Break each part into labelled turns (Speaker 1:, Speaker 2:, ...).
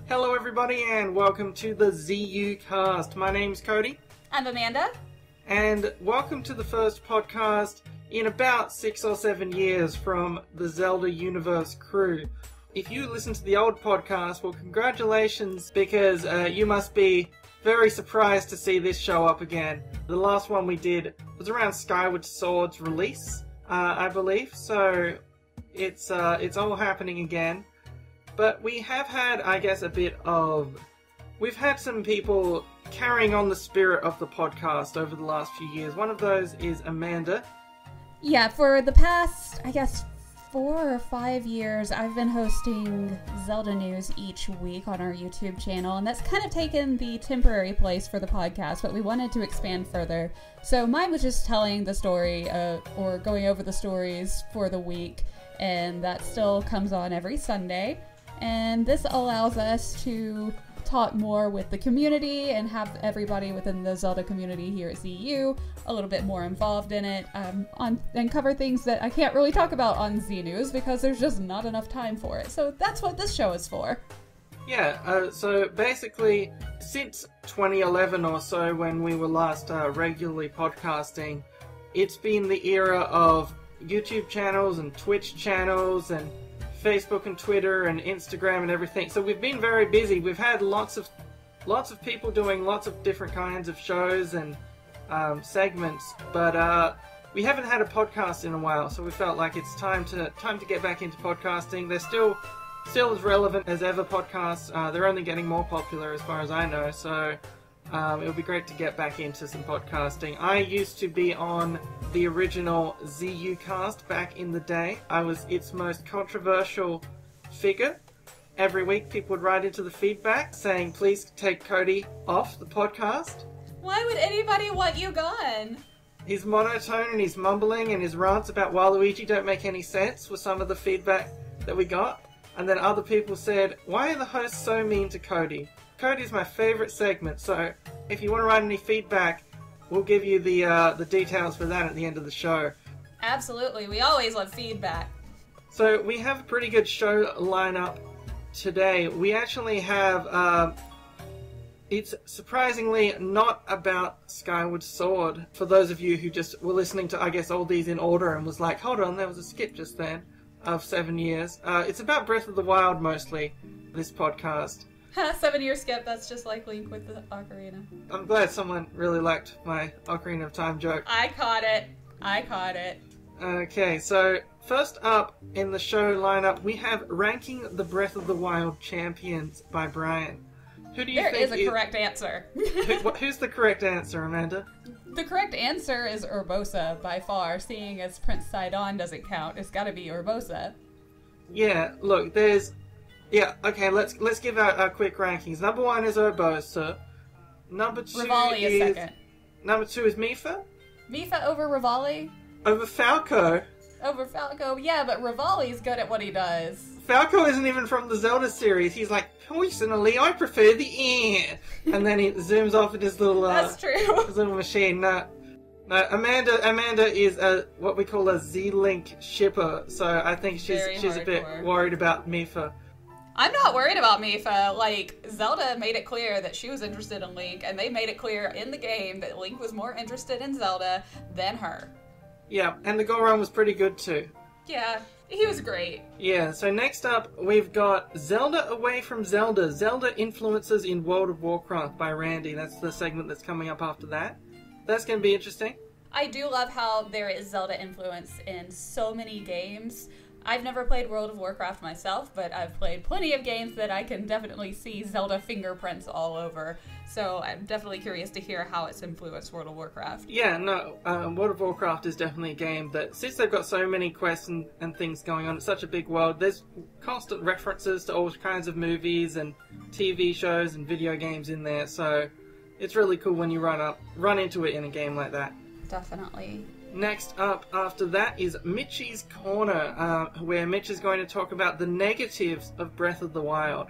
Speaker 1: Hello everybody and welcome to the ZUCast. My name's Cody.
Speaker 2: I'm Amanda.
Speaker 1: And welcome to the first podcast in about 6 or 7 years from the Zelda Universe crew. If you listen to the old podcast, well congratulations, because you must be very surprised to see this show up again. The last one we did was around Skyward Sword's release, I believe, so it's all happening again. But we have had, I guess, we've had some people carrying on the spirit of the podcast over the last few years. One of those is Amanda.
Speaker 2: Yeah, for the past, I guess, 4 or 5 years, I've been hosting Zelda news each week on our YouTube channel, and that's kind of taken the temporary place for the podcast, but we wanted to expand further. So mine was just telling the story, or going over the stories for the week, and that still comes on every Sunday. And this allows us to talk more with the community and have everybody within the Zelda community here at ZU a little bit more involved in it, and cover things that I can't really talk about on Z News because there's just not enough time for it. So that's what this show is for.
Speaker 1: Yeah, so basically, since 2011 or so, when we were last regularly podcasting, it's been the era of YouTube channels and Twitch channels and Facebook and Twitter and Instagram and everything. So we've been very busy. We've had lots of people doing lots of different kinds of shows and segments, but we haven't had a podcast in a while. So we felt like it's time to get back into podcasting. They're still as relevant as ever, podcasts. They're only getting more popular as far as I know. So it would be great to get back into some podcasting. I used to be on the original ZUcast back in the day. I was its most controversial figure. Every week people would write into the feedback saying, please take Cody off the podcast.
Speaker 2: Why would anybody want you gone?
Speaker 1: His monotone and his mumbling and his rants about Waluigi don't make any sense were some of the feedback that we got. And then other people said, why are the hosts so mean to Cody? Cody's my favourite segment, so if you want to write any feedback, we'll give you the details for that at the end of the show.
Speaker 2: Absolutely, we always love feedback.
Speaker 1: So we have a pretty good show lineup today. We actually have, it's surprisingly not about Skyward Sword. For those of you who just were listening to, I guess, all these in order and was like, hold on, there was a skip just then of 7 years. It's about Breath of the Wild mostly, this podcast.
Speaker 2: 7-year skip, that's just like Link with the ocarina.
Speaker 1: I'm glad someone really liked my Ocarina of Time joke.
Speaker 2: I caught it.
Speaker 1: Okay, so first up in the show lineup, we have Ranking the Breath of the Wild Champions by Brian. Who do you think
Speaker 2: There is a correct answer.
Speaker 1: Who's the correct answer, Amanda?
Speaker 2: The correct answer is Urbosa, by far, seeing as Prince Sidon doesn't count. It's gotta be Urbosa.
Speaker 1: Yeah, look, yeah, okay, let's give out our quick rankings. Number 1 is Urbosa. Number 2
Speaker 2: Rivali is second.
Speaker 1: Number 2 is Mipha.
Speaker 2: Mipha over Rivali?
Speaker 1: Over Falco.
Speaker 2: Over Falco, yeah, but Rivali's good at what he does.
Speaker 1: Falco isn't even from the Zelda series. He's like, personally, I prefer the air. And then he zooms off at his little
Speaker 2: That's true.
Speaker 1: His little machine. No, Amanda is what we call a Z-Link shipper, so I think she's a bit worried about Mipha.
Speaker 2: I'm not worried about Mipha. Like, Zelda made it clear that she was interested in Link, and they made it clear in the game that Link was more interested in Zelda than her.
Speaker 1: Yeah, and the Goron was pretty good too.
Speaker 2: Yeah, he was great.
Speaker 1: Yeah, so next up we've got Zelda Away from Zelda, Zelda Influences in World of Warcraft by Randy. That's the segment that's coming up after that. That's going to be interesting.
Speaker 2: I do love how there is Zelda influence in so many games. I've never played World of Warcraft myself, but I've played plenty of games that I can definitely see Zelda fingerprints all over. So I'm definitely curious to hear how it's influenced World of Warcraft.
Speaker 1: Yeah, no, World of Warcraft is definitely a game that, since they've got so many quests and things going on, it's such a big world, there's constant references to all kinds of movies and TV shows and video games in there, so it's really cool when you run into it in a game like that.
Speaker 2: Definitely.
Speaker 1: Next up after that is Mitchie's Corner, where Mitch is going to talk about the negatives of Breath of the Wild.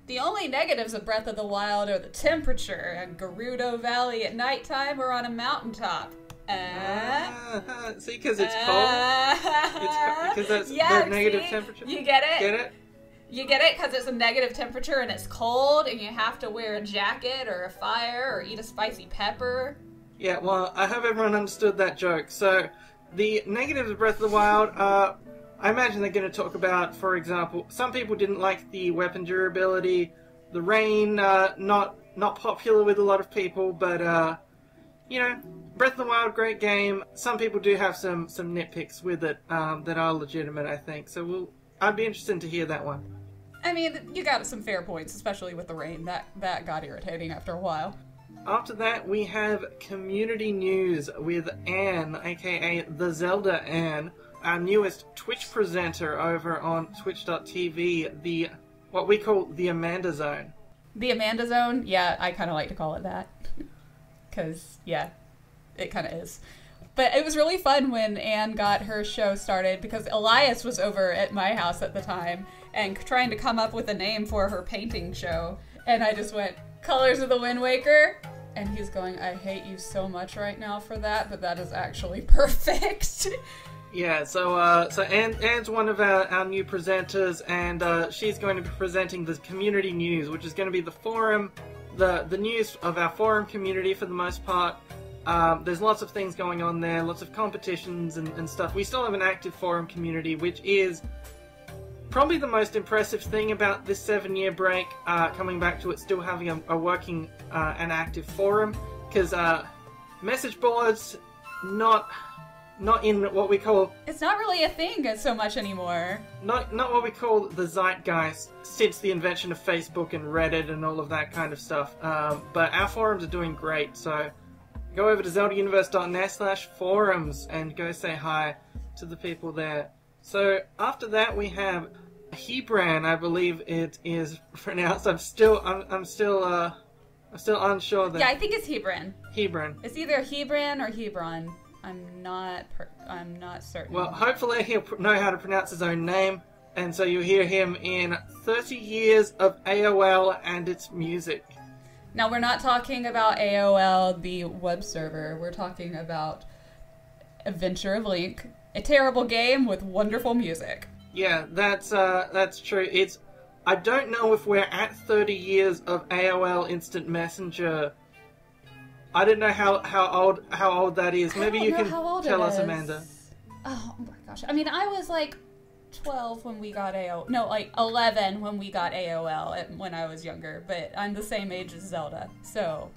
Speaker 2: The only negatives of Breath of the Wild are the temperature and Gerudo Valley at nighttime or on a mountaintop.
Speaker 1: See, because it's cold? Because that's the negative temperature?
Speaker 2: You get it?
Speaker 1: Get it?
Speaker 2: You get it? Because it's a negative temperature and it's cold and you have to wear a jacket or a fire or eat a spicy pepper.
Speaker 1: Yeah, well, I hope everyone understood that joke. So, the negatives of Breath of the Wild are, I imagine they're going to talk about, for example, some people didn't like the weapon durability, the rain, not popular with a lot of people, but, you know, Breath of the Wild, great game. Some people do have some nitpicks with it that are legitimate, I think. So I'd be interested to hear that one.
Speaker 2: I mean, you got some fair points, especially with the rain. That got irritating after a while.
Speaker 1: After that, we have community news with Anne, aka the Zelda Anne, our newest Twitch presenter over on twitch.tv, what we call the Amanda Zone.
Speaker 2: The Amanda Zone? Yeah, I kind of like to call it that. Because, yeah, it kind of is. But it was really fun when Anne got her show started, because Elias was over at my house at the time and trying to come up with a name for her painting show. And I just went, Colors of the Wind Waker? And he's going, I hate you so much right now for that, but that is actually perfect.
Speaker 1: Yeah, so Anne's one of our new presenters, and she's going to be presenting the community news, which is going to be the forum, the news of our forum community for the most part. There's lots of things going on there, lots of competitions and stuff. We still have an active forum community, which is probably the most impressive thing about this 7-year break, coming back to it still having a working and active forum, because message boards, not in what we call...
Speaker 2: It's not really a thing so much anymore.
Speaker 1: Not what we call the zeitgeist since the invention of Facebook and Reddit and all of that kind of stuff. But our forums are doing great, so go over to zeldauniverse.net/forums and go say hi to the people there. So after that we have Hebron, I believe it is pronounced. I'm still unsure.
Speaker 2: Yeah, I think it's Hebron.
Speaker 1: Hebron.
Speaker 2: It's either Hebron or Hebron. I'm not certain.
Speaker 1: Well, hopefully he'll know how to pronounce his own name, and so you'll hear him in 30 years of AOL and its music.
Speaker 2: Now, we're not talking about AOL, the web server. We're talking about Adventure of Link, a terrible game with wonderful music.
Speaker 1: Yeah, that's true. I don't know if we're at 30 years of AOL Instant Messenger. I don't know how old that is. Maybe you can tell us, Amanda.
Speaker 2: Oh my gosh. I mean, I was like 12 when we got AOL. No, like 11 when we got AOL when I was younger. But I'm the same age as Zelda. So,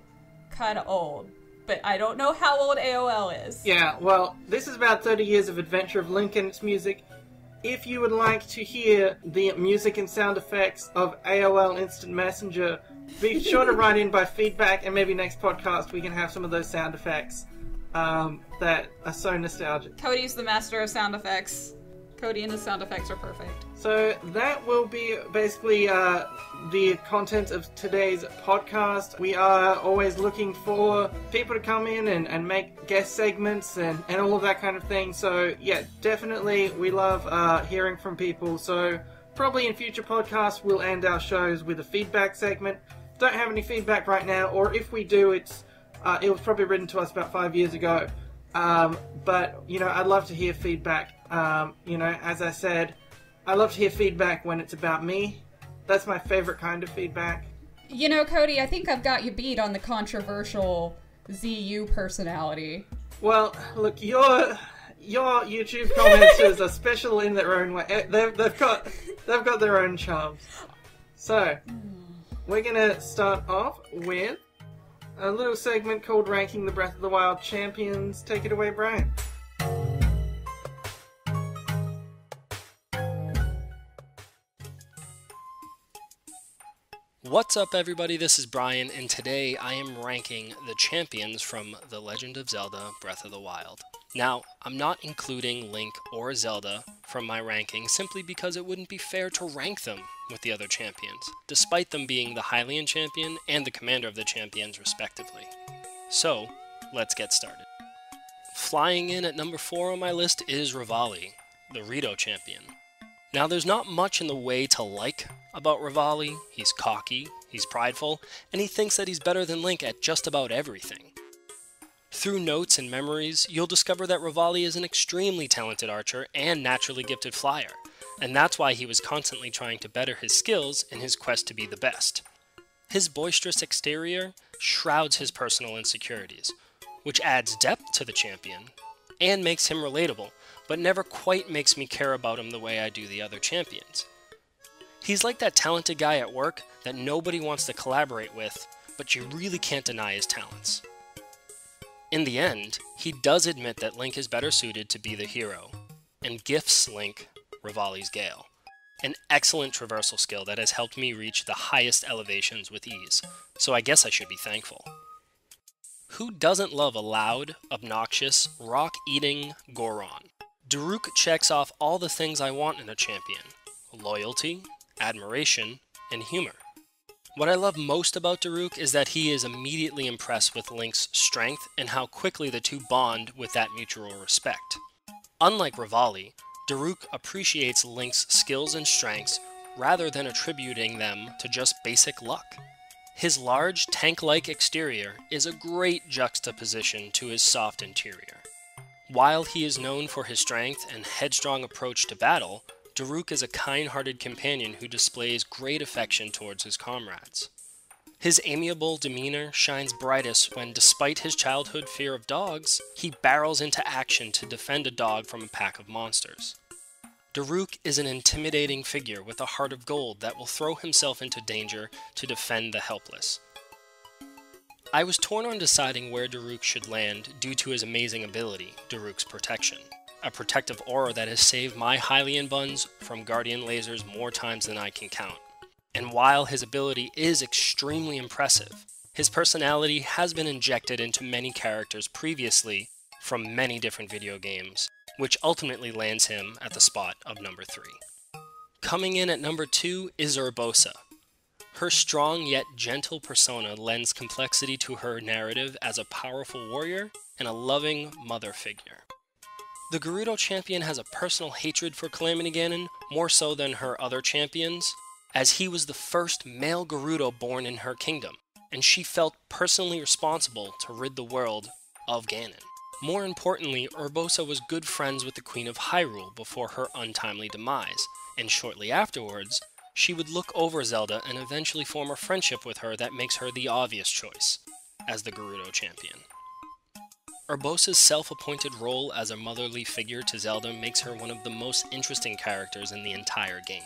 Speaker 2: kind of old. But I don't know how old AOL is.
Speaker 1: Yeah, well, this is about 30 years of Adventure of Link and its music. If you would like to hear the music and sound effects of AOL Instant Messenger, be sure to write in by feedback, and maybe next podcast we can have some of those sound effects that are so nostalgic.
Speaker 2: Cody's the master of sound effects. Cody and his sound effects are perfect.
Speaker 1: So that will be basically the content of today's podcast. We are always looking for people to come in and make guest segments and all of that kind of thing. So yeah, definitely we love hearing from people. So probably in future podcasts we'll end our shows with a feedback segment. Don't have any feedback right now, or if we do, it was probably written to us about 5 years ago. But, you know, I'd love to hear feedback. You know, as I said, I love to hear feedback when it's about me. That's my favorite kind of feedback.
Speaker 2: You know, Cody, I think I've got you beat on the controversial ZU personality.
Speaker 1: Well, look, your YouTube commenters are special in their own way. They've got their own charms. So, we're gonna start off with a little segment called Ranking the Breath of the Wild Champions. Take it away, Brian.
Speaker 3: What's up, everybody? This is Brian, and today I am ranking the champions from The Legend of Zelda Breath of the Wild. Now, I'm not including Link or Zelda from my ranking simply because it wouldn't be fair to rank them with the other champions, despite them being the Hylian champion and the commander of the champions respectively. So, let's get started. Flying in at number 4 on my list is Revali, the Rito champion. Now, there's not much in the way to like about Revali. He's cocky, he's prideful, and he thinks that he's better than Link at just about everything. Through notes and memories, you'll discover that Revali is an extremely talented archer and naturally gifted flyer. and that's why he was constantly trying to better his skills in his quest to be the best. His boisterous exterior shrouds his personal insecurities, which adds depth to the champion and makes him relatable, but never quite makes me care about him the way I do the other champions. He's like that talented guy at work that nobody wants to collaborate with, but you really can't deny his talents. In the end, he does admit that Link is better suited to be the hero, and gifts Link Revali's Gale, an excellent traversal skill that has helped me reach the highest elevations with ease, so I guess I should be thankful. Who doesn't love a loud, obnoxious, rock-eating Goron? Daruk checks off all the things I want in a champion: loyalty, admiration, and humor. What I love most about Daruk is that he is immediately impressed with Link's strength and how quickly the two bond with that mutual respect. Unlike Revali, Daruk appreciates Link's skills and strengths rather than attributing them to just basic luck. His large, tank-like exterior is a great juxtaposition to his soft interior. While he is known for his strength and headstrong approach to battle, Daruk is a kind-hearted companion who displays great affection towards his comrades. His amiable demeanor shines brightest when, despite his childhood fear of dogs, he barrels into action to defend a dog from a pack of monsters. Daruk is an intimidating figure with a heart of gold that will throw himself into danger to defend the helpless. I was torn on deciding where Daruk should land due to his amazing ability, Daruk's Protection, a protective aura that has saved my Hylian buns from Guardian lasers more times than I can count. And while his ability is extremely impressive, his personality has been injected into many characters previously from many different video games, which ultimately lands him at the spot of number 3. Coming in at number 2 is Urbosa. Her strong yet gentle persona lends complexity to her narrative as a powerful warrior and a loving mother figure. The Gerudo champion has a personal hatred for Calamity Ganon, more so than her other champions, as he was the first male Gerudo born in her kingdom, and she felt personally responsible to rid the world of Ganon. More importantly, Urbosa was good friends with the Queen of Hyrule before her untimely demise, and shortly afterwards, she would look over Zelda and eventually form a friendship with her that makes her the obvious choice as the Gerudo champion. Urbosa's self-appointed role as a motherly figure to Zelda makes her one of the most interesting characters in the entire game.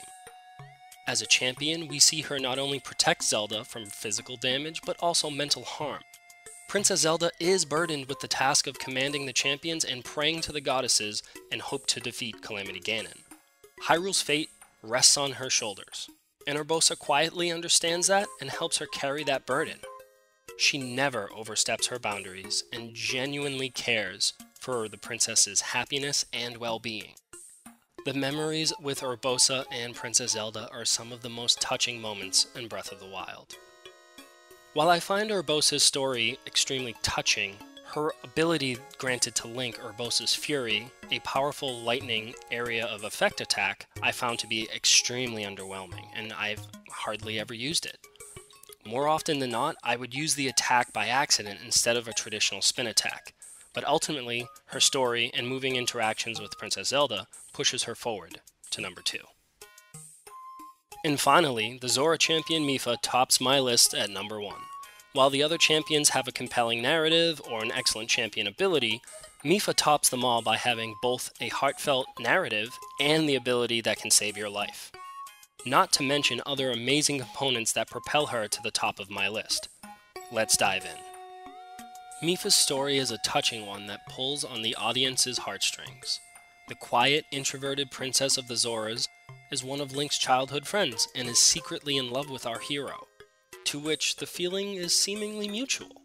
Speaker 3: As a champion, we see her not only protect Zelda from physical damage, but also mental harm. Princess Zelda is burdened with the task of commanding the champions and praying to the goddesses in hope to defeat Calamity Ganon. Hyrule's fate rests on her shoulders, and Urbosa quietly understands that and helps her carry that burden. She never oversteps her boundaries and genuinely cares for the princess's happiness and well-being. The memories with Urbosa and Princess Zelda are some of the most touching moments in Breath of the Wild. While I find Urbosa's story extremely touching, her ability granted to Link, Urbosa's Fury, a powerful lightning area of effect attack, I found to be extremely underwhelming, and I've hardly ever used it. More often than not, I would use the attack by accident instead of a traditional spin attack, but ultimately, her story and moving interactions with Princess Zelda pushes her forward to number 2. And finally, the Zora champion Mipha tops my list at number 1. While the other champions have a compelling narrative or an excellent champion ability, Mipha tops them all by having both a heartfelt narrative and the ability that can save your life. Not to mention other amazing components that propel her to the top of my list. Let's dive in. Mipha's story is a touching one that pulls on the audience's heartstrings. The quiet, introverted princess of the Zoras is one of Link's childhood friends and is secretly in love with our hero, to which the feeling is seemingly mutual.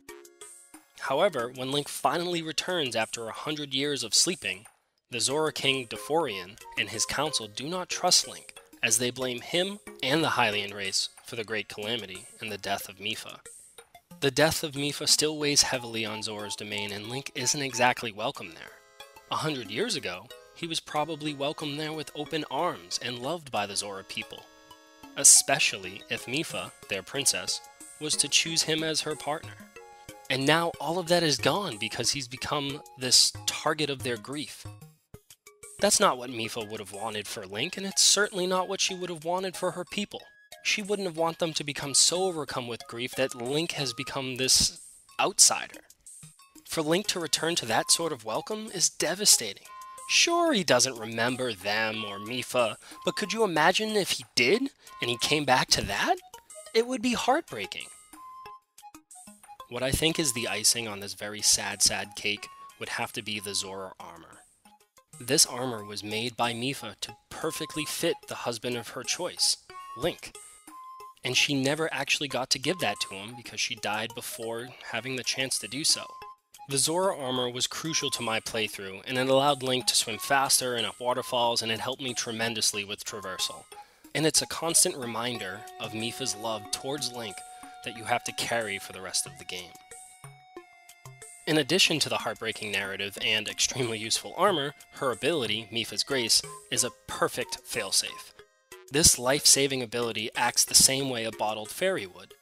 Speaker 3: However, when Link finally returns after 100 years of sleeping, the Zora King Doforian and his council do not trust Link, as they blame him and the Hylian race for the Great Calamity and the death of Mipha. The death of Mipha still weighs heavily on Zora's domain, and Link isn't exactly welcome there. 100 years ago, he was probably welcomed there with open arms and loved by the Zora people, especially if Mipha, their princess, was to choose him as her partner. And now all of that is gone because he's become this target of their grief. That's not what Mipha would have wanted for Link, and it's certainly not what she would have wanted for her people. She wouldn't have wanted them to become so overcome with grief that Link has become this outsider. For Link to return to that sort of welcome is devastating. Sure, he doesn't remember them or Mipha, but could you imagine if he did, and he came back to that? It would be heartbreaking. What I think is the icing on this very sad, sad cake would have to be the Zora armor. This armor was made by Mipha to perfectly fit the husband of her choice, Link. And she never actually got to give that to him because she died before having the chance to do so. The Zora armor was crucial to my playthrough, and it allowed Link to swim faster and up waterfalls, and it helped me tremendously with traversal. And it's a constant reminder of Mipha's love towards Link that you have to carry for the rest of the game. In addition to the heartbreaking narrative and extremely useful armor, her ability, Mipha's Grace, is a perfect failsafe. This life-saving ability acts the same way a bottled fairy would,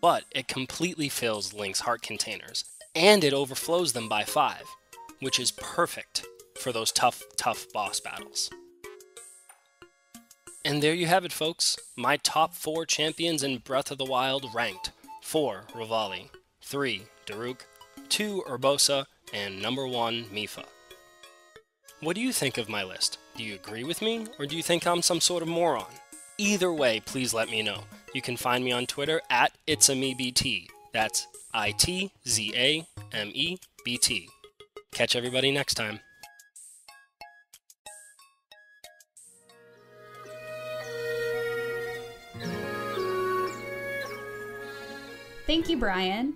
Speaker 3: but it completely fills Link's heart containers, and it overflows them by 5, which is perfect for those tough boss battles. And there you have it, folks. My top 4 champions in Breath of the Wild ranked: 4, Revali, 3, Daruk, 2, Urbosa, and number 1, Mipha. What do you think of my list? Do you agree with me, or do you think I'm some sort of moron? Either way, please let me know. You can find me on Twitter at itzamebt. That's ITZAMEBT. Catch everybody next time.
Speaker 2: Thank you, Brian.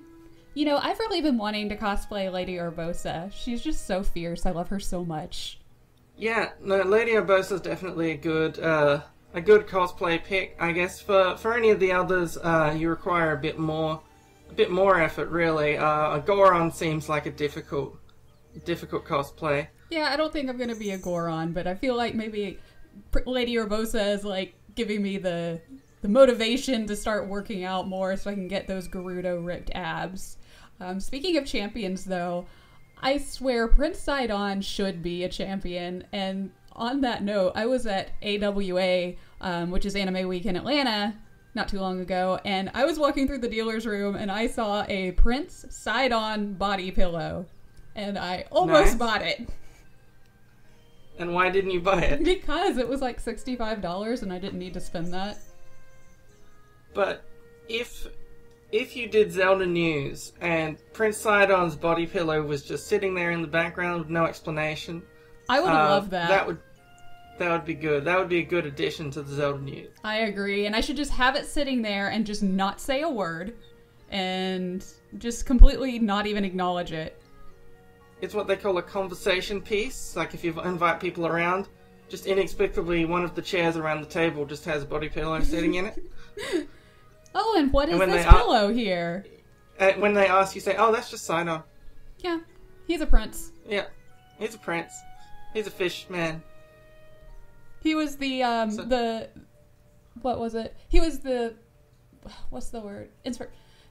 Speaker 2: You know, I've really been wanting to cosplay Lady Urbosa. She's just so fierce. I love her so much. Yeah,
Speaker 1: no, Lady Urbosa is definitely a good cosplay pick. I guess for any of the others, you require a bit more effort, really. A Goron seems like a difficult cosplay.
Speaker 2: Yeah, I don't think I'm gonna be a Goron, but I feel like maybe Lady Urbosa is like giving me the motivation to start working out more so I can get those Gerudo ripped abs. Speaking of champions, though, I swear Prince Sidon should be a champion. And on that note, I was at AWA, which is Anime Week in Atlanta, not too long ago, and I was walking through the dealer's room and I saw a Prince Sidon body pillow, and I almost bought it.
Speaker 1: And why didn't you buy it?
Speaker 2: Because it was like $65 and I didn't need to spend that.
Speaker 1: But if you did Zelda news and Prince Sidon's body pillow was just sitting there in the background with no explanation,
Speaker 2: I would have loved that.
Speaker 1: That would be good. That would be a good addition to the Zelda news.
Speaker 2: I agree, and I should just have it sitting there and just not say a word and just completely not even acknowledge it.
Speaker 1: It's what they call a conversation piece. Like if you invite people around, just inexplicably one of the chairs around the table just has a body pillow sitting in it.
Speaker 2: Oh, and what is this pillow here?
Speaker 1: When they ask, you say, "Oh, that's just Sidon."
Speaker 2: Yeah, he's a prince.
Speaker 1: Yeah, he's a prince. He's a fish man.
Speaker 2: He was the what was it? He was the, what's the word?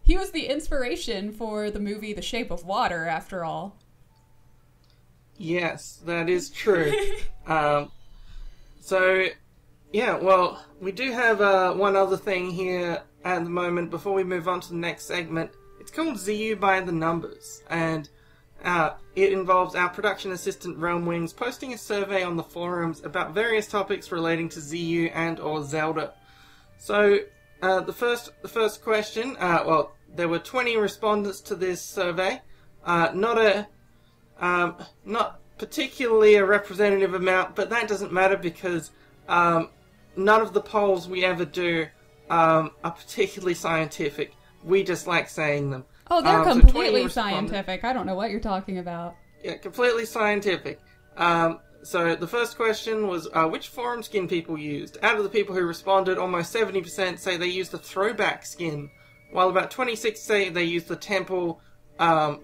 Speaker 2: He was the inspiration for the movie The Shape of Water, after all.
Speaker 1: Yes, that is true. So, yeah, well, we do have one other thing here at the moment before we move on to the next segment. It's called ZU by the Numbers, and it involves our production assistant Realm Wings posting a survey on the forums about various topics relating to ZU and or Zelda. So, the first question, well, there were 20 respondents to this survey. Not particularly a representative amount, but that doesn't matter because none of the polls we ever do are particularly scientific. We just like saying them.
Speaker 2: Oh, they're completely scientific. I don't know what you're talking about.
Speaker 1: Yeah, completely scientific. So the first question was, which forum skin people used? Out of the people who responded, almost 70% say they used the throwback skin, while about 26% say they used the temple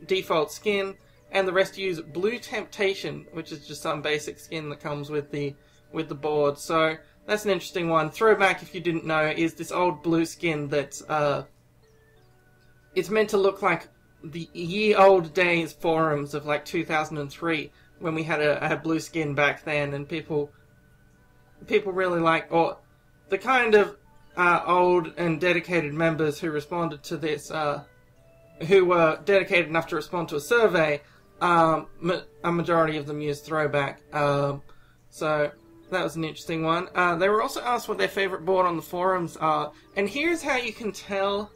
Speaker 1: default skin, and the rest use Blue Temptation, which is just some basic skin that comes with the board. So that's an interesting one. Throwback, if you didn't know, is this old blue skin that's it's meant to look like the ye old days forums of like 2003, when we had blue skin back then, and people really like, or the kind of old and dedicated members who responded to this, who were dedicated enough to respond to a survey, a majority of them used throwback. So that was an interesting one. They were also asked what their favorite board on the forums are, and here's how you can tell.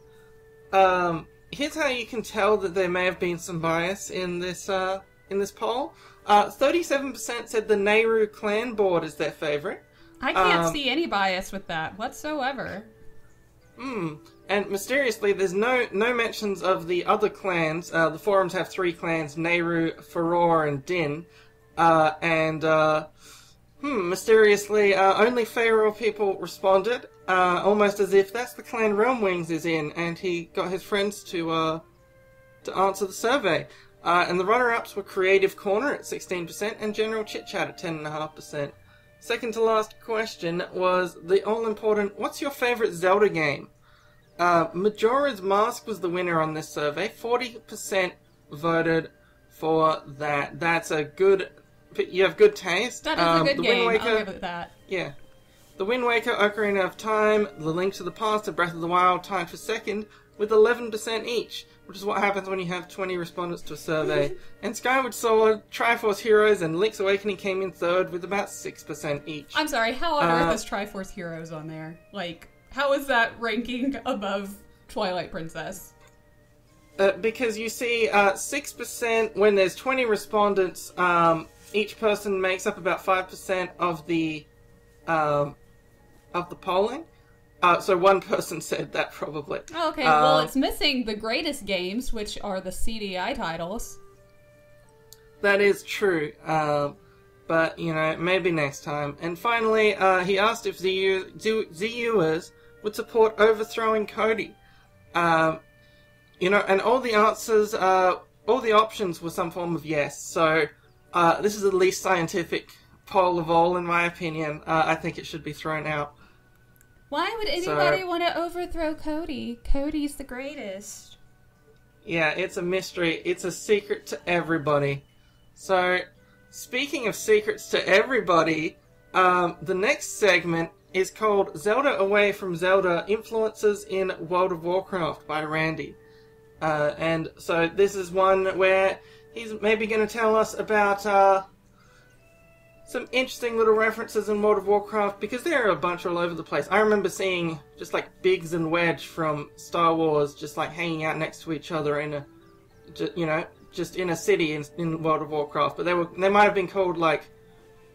Speaker 1: Here's how you can tell that there may have been some bias in this poll. 37% said the Nehru clan board is their favorite.
Speaker 2: I can't see any bias with that whatsoever.
Speaker 1: And mysteriously, there's no mentions of the other clans. The forums have 3 clans: Nehru, Furore, and Din. Mysteriously, only Pharaoh people responded, almost as if that's the clan Realm Wings is in, and he got his friends to answer the survey. And the runner-ups were Creative Corner at 16% and General Chit Chat at 10.5%. Second to last question was the all-important, what's your favourite Zelda game? Majora's Mask was the winner on this survey. 40% voted for that. That's a good... You have good taste.
Speaker 2: That is a good game.
Speaker 1: Wind Waker,
Speaker 2: I'll give it that.
Speaker 1: Yeah. The Wind Waker, Ocarina of Time, The Link to the Past, and Breath of the Wild tied for second with 11% each, which is what happens when you have 20 respondents to a survey. And Skyward Sword, Triforce Heroes, and Link's Awakening came in third with about 6% each.
Speaker 2: I'm sorry, how on earth is Triforce Heroes on there? Like, how is that ranking above Twilight Princess?
Speaker 1: Because you see, 6%, when there's 20 respondents, each person makes up about 5% of the polling. So one person said that probably.
Speaker 2: Oh, okay, well, it's missing the greatest games, which are the CDI titles.
Speaker 1: That is true. But, maybe next time. And finally, he asked if ZUers would support overthrowing Cody. And all the answers, all the options were some form of yes. So, this is the least scientific poll of all, in my opinion. I think it should be thrown out.
Speaker 2: Why would anybody want to overthrow Cody? Cody's the greatest.
Speaker 1: Yeah, it's a mystery. It's a secret to everybody. So, speaking of secrets to everybody, the next segment is called Zelda Away from Zelda Influences in World of Warcraft by Randy. And so this is one where he's maybe going to tell us about some interesting little references in World of Warcraft, because there are a bunch all over the place. I remember seeing just like Biggs and Wedge from Star Wars just like hanging out next to each other in just in a city in World of Warcraft, but they might have been called like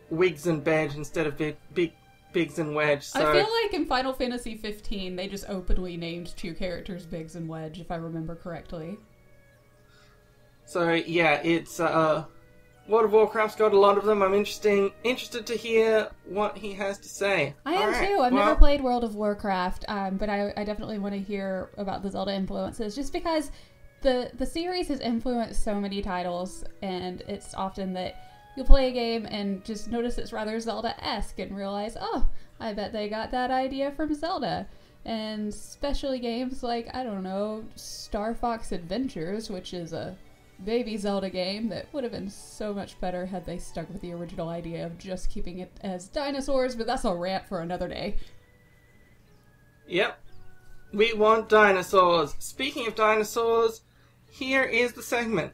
Speaker 1: Wigs and Bedge instead of Biggs and Wedge. So
Speaker 2: I feel like in Final Fantasy 15 they just openly named 2 characters Biggs and Wedge, if I remember correctly.
Speaker 1: So yeah, it's World of Warcraft's got a lot of them. I'm interested to hear what he has to say.
Speaker 2: I am too. I've never played World of Warcraft, but I definitely want to hear about the Zelda influences, just because the series has influenced so many titles, and it's often that you'll play a game and just notice it's rather Zelda-esque and realize, oh, I bet they got that idea from Zelda. And especially games like, I don't know, Star Fox Adventures, which is a baby Zelda game that would have been so much better had they stuck with the original idea of just keeping it as dinosaurs, but that's a rant for another day.
Speaker 1: Yep. We want dinosaurs. Speaking of dinosaurs, here is the segment.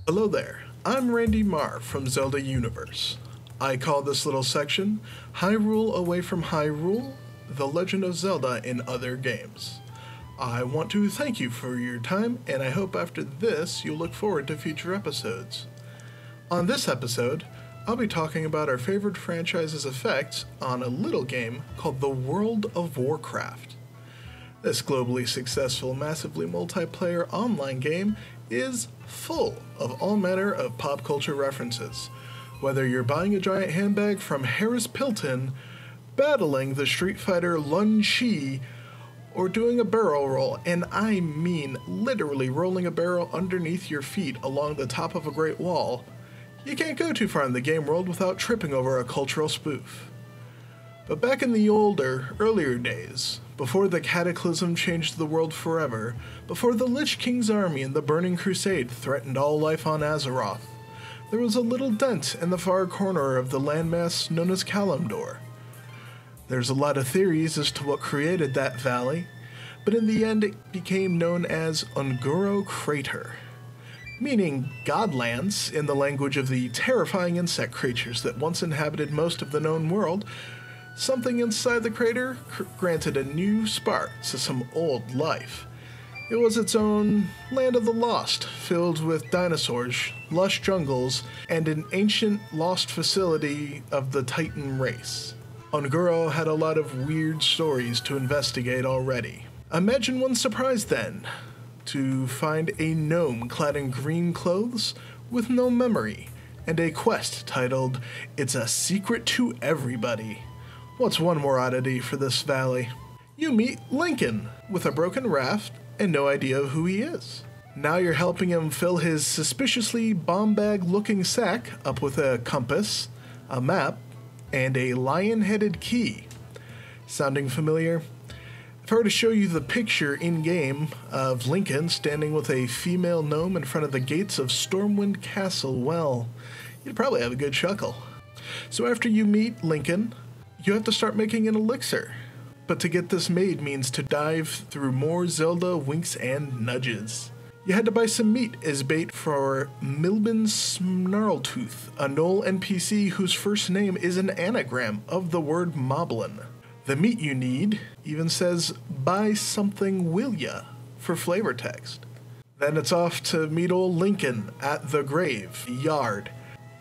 Speaker 4: Hello there, I'm Randy Marr from Zelda Universe. I call this little section Hyrule Away from Hyrule, The Legend of Zelda in Other Games. I want to thank you for your time, and I hope after this you'll look forward to future episodes. On this episode, I'll be talking about our favorite franchise's effects on a little game called The World of Warcraft. This globally successful, massively multiplayer online game is full of all manner of pop culture references. Whether you're buying a giant handbag from Harris Pilton, battling the Street Fighter Lun Chi, or doing a barrel roll, and I mean literally rolling a barrel underneath your feet along the top of a great wall, You can't go too far in the game world without tripping over a cultural spoof. But back in the earlier days, before the Cataclysm changed the world forever, before the Lich King's army and the Burning Crusade threatened all life on Azeroth, there was a little dent in the far corner of the landmass known as Kalimdor. There's a lot of theories as to what created that valley, but in the end it became known as Un'Goro Crater, meaning Godlands in the language of the terrifying insect creatures that once inhabited most of the known world. Something inside the crater granted a new spark to some old life. It was its own land of the lost, filled with dinosaurs, lush jungles, and an ancient lost facility of the Titan race. Un'Goro had a lot of weird stories to investigate already. Imagine one surprise then, to find a gnome clad in green clothes with no memory, and a quest titled, "It's a Secret to Everybody." What's one more oddity for this valley? You meet Lincoln with a broken raft and no idea who he is. Now you're helping him fill his suspiciously bomb bag looking sack up with a compass, a map, and a lion-headed key. Sounding familiar? If I were to show you the picture in-game of Lincoln standing with a female gnome in front of the gates of Stormwind Castle, well, you'd probably have a good chuckle. So after you meet Lincoln, you have to start making an elixir. But to get this made means to dive through more Zelda winks and nudges. You had to buy some meat as bait for Milben Snarltooth, a Gnoll NPC whose first name is an anagram of the word Moblin. The meat you need even says, "Buy something will ya," for flavor text. Then it's off to meet old Lincoln at the grave yard.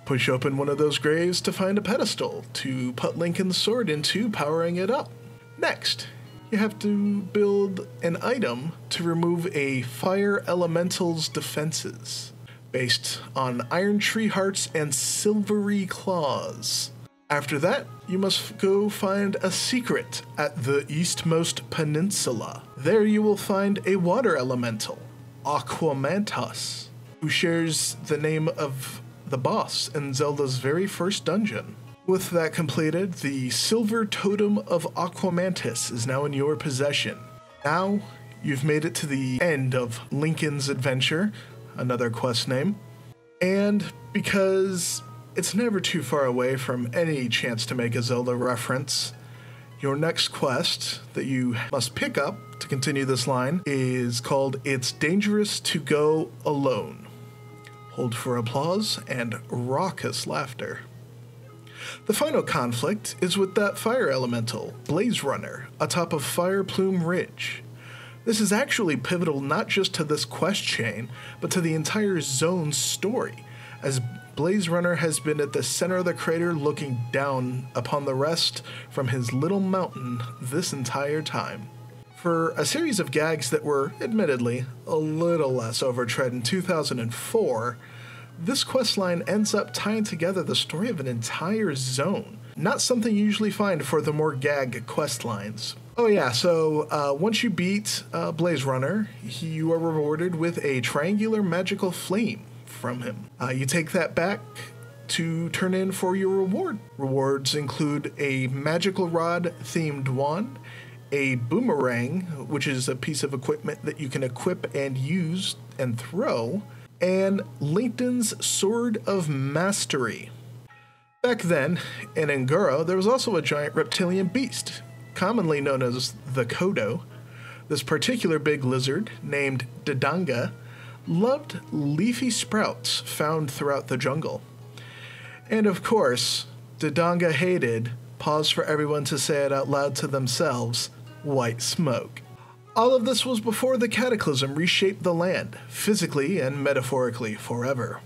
Speaker 4: Push open one of those graves to find a pedestal to put Lincoln's sword into, powering it up. Next, you have to build an item to remove a fire elemental's defenses, based on iron tree hearts and silvery claws. After that, you must go find a secret at the eastmost peninsula. There you will find a water elemental, Aquamantos, who shares the name of the boss in Zelda's very first dungeon. With that completed, the Silver Totem of Aquamantis is now in your possession. Now, you've made it to the end of Lincoln's Adventure, another quest name, and because it's never too far away from any chance to make a Zelda reference, your next quest that you must pick up to continue this line is called It's Dangerous to Go Alone. Hold for applause and raucous laughter. The final conflict is with that fire elemental, Blaze Runner, atop of Fire Plume Ridge. This is actually pivotal not just to this quest chain, but to the entire zone's story, as Blaze Runner has been at the center of the crater looking down upon the rest from his little mountain this entire time. For a series of gags that were, admittedly, a little less overtread in 2004, this questline ends up tying together the story of an entire zone. Not something you usually find for the more gag questlines. Oh yeah, so once you beat Blaze Runner, you are rewarded with a triangular magical flame from him. You take that back to turn in for your reward. Rewards include a magical rod themed wand, a boomerang, which is a piece of equipment that you can equip and use and throw, and Lincoln's Sword of Mastery. Back then, in Un'Goro, there was also a giant reptilian beast, commonly known as the Kodo. This particular big lizard, named Dodonga, loved leafy sprouts found throughout the jungle. And of course, Dodonga hated, pause for everyone to say it out loud to themselves, white smoke. All of this was before the Cataclysm reshaped the land, physically and metaphorically, forever.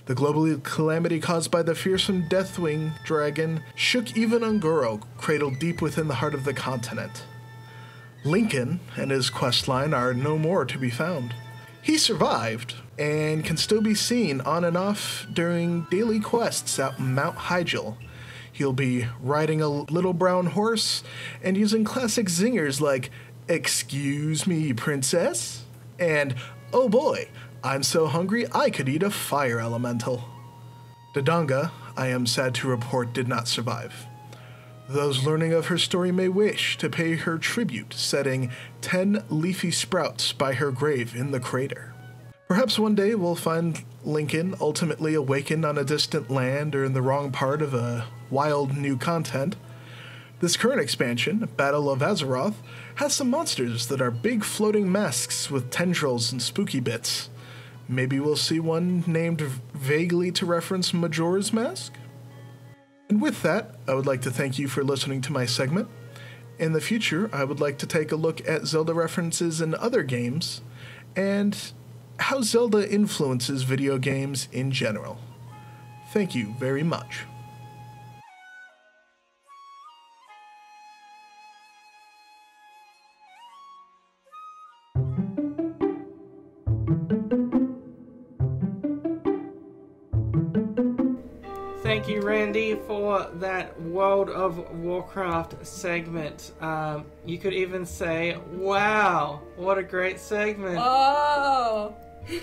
Speaker 4: The global calamity caused by the fearsome Deathwing dragon shook even Un'Goro, cradled deep within the heart of the continent. Lincoln and his questline are no more to be found. He survived, and can still be seen on and off during daily quests out Mount Hyjal. He'll be riding a little brown horse and using classic zingers like, "Excuse me, princess?" and "Oh boy, I'm so hungry I could eat a fire elemental." Dodonga, I am sad to report, did not survive. Those learning of her story may wish to pay her tribute, setting 10 leafy sprouts by her grave in the crater. Perhaps one day we'll find Lincoln ultimately awakened on a distant land or in the wrong part of a wild new content. This current expansion, Battle of Azeroth, has some monsters that are big floating masks with tendrils and spooky bits. Maybe we'll see one named vaguely to reference Majora's Mask? And with that, I would like to thank you for listening to my segment. In the future, I would like to take a look at Zelda references in other games, and how Zelda influences video games in general. Thank you very much.
Speaker 1: Thank you, Randy, for that World of Warcraft segment. You could even say, wow, what a great segment.
Speaker 2: Oh!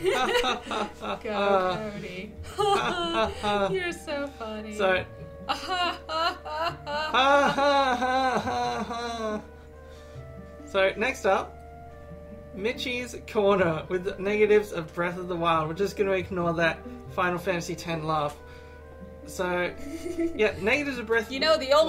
Speaker 2: Go, Cody. You're so funny.
Speaker 1: So, so next up, Mitchie's Corner with negatives of Breath of the Wild. We're just going to ignore that Final Fantasy X laugh. So, yeah, negatives of Breath of the Wild.
Speaker 2: You know,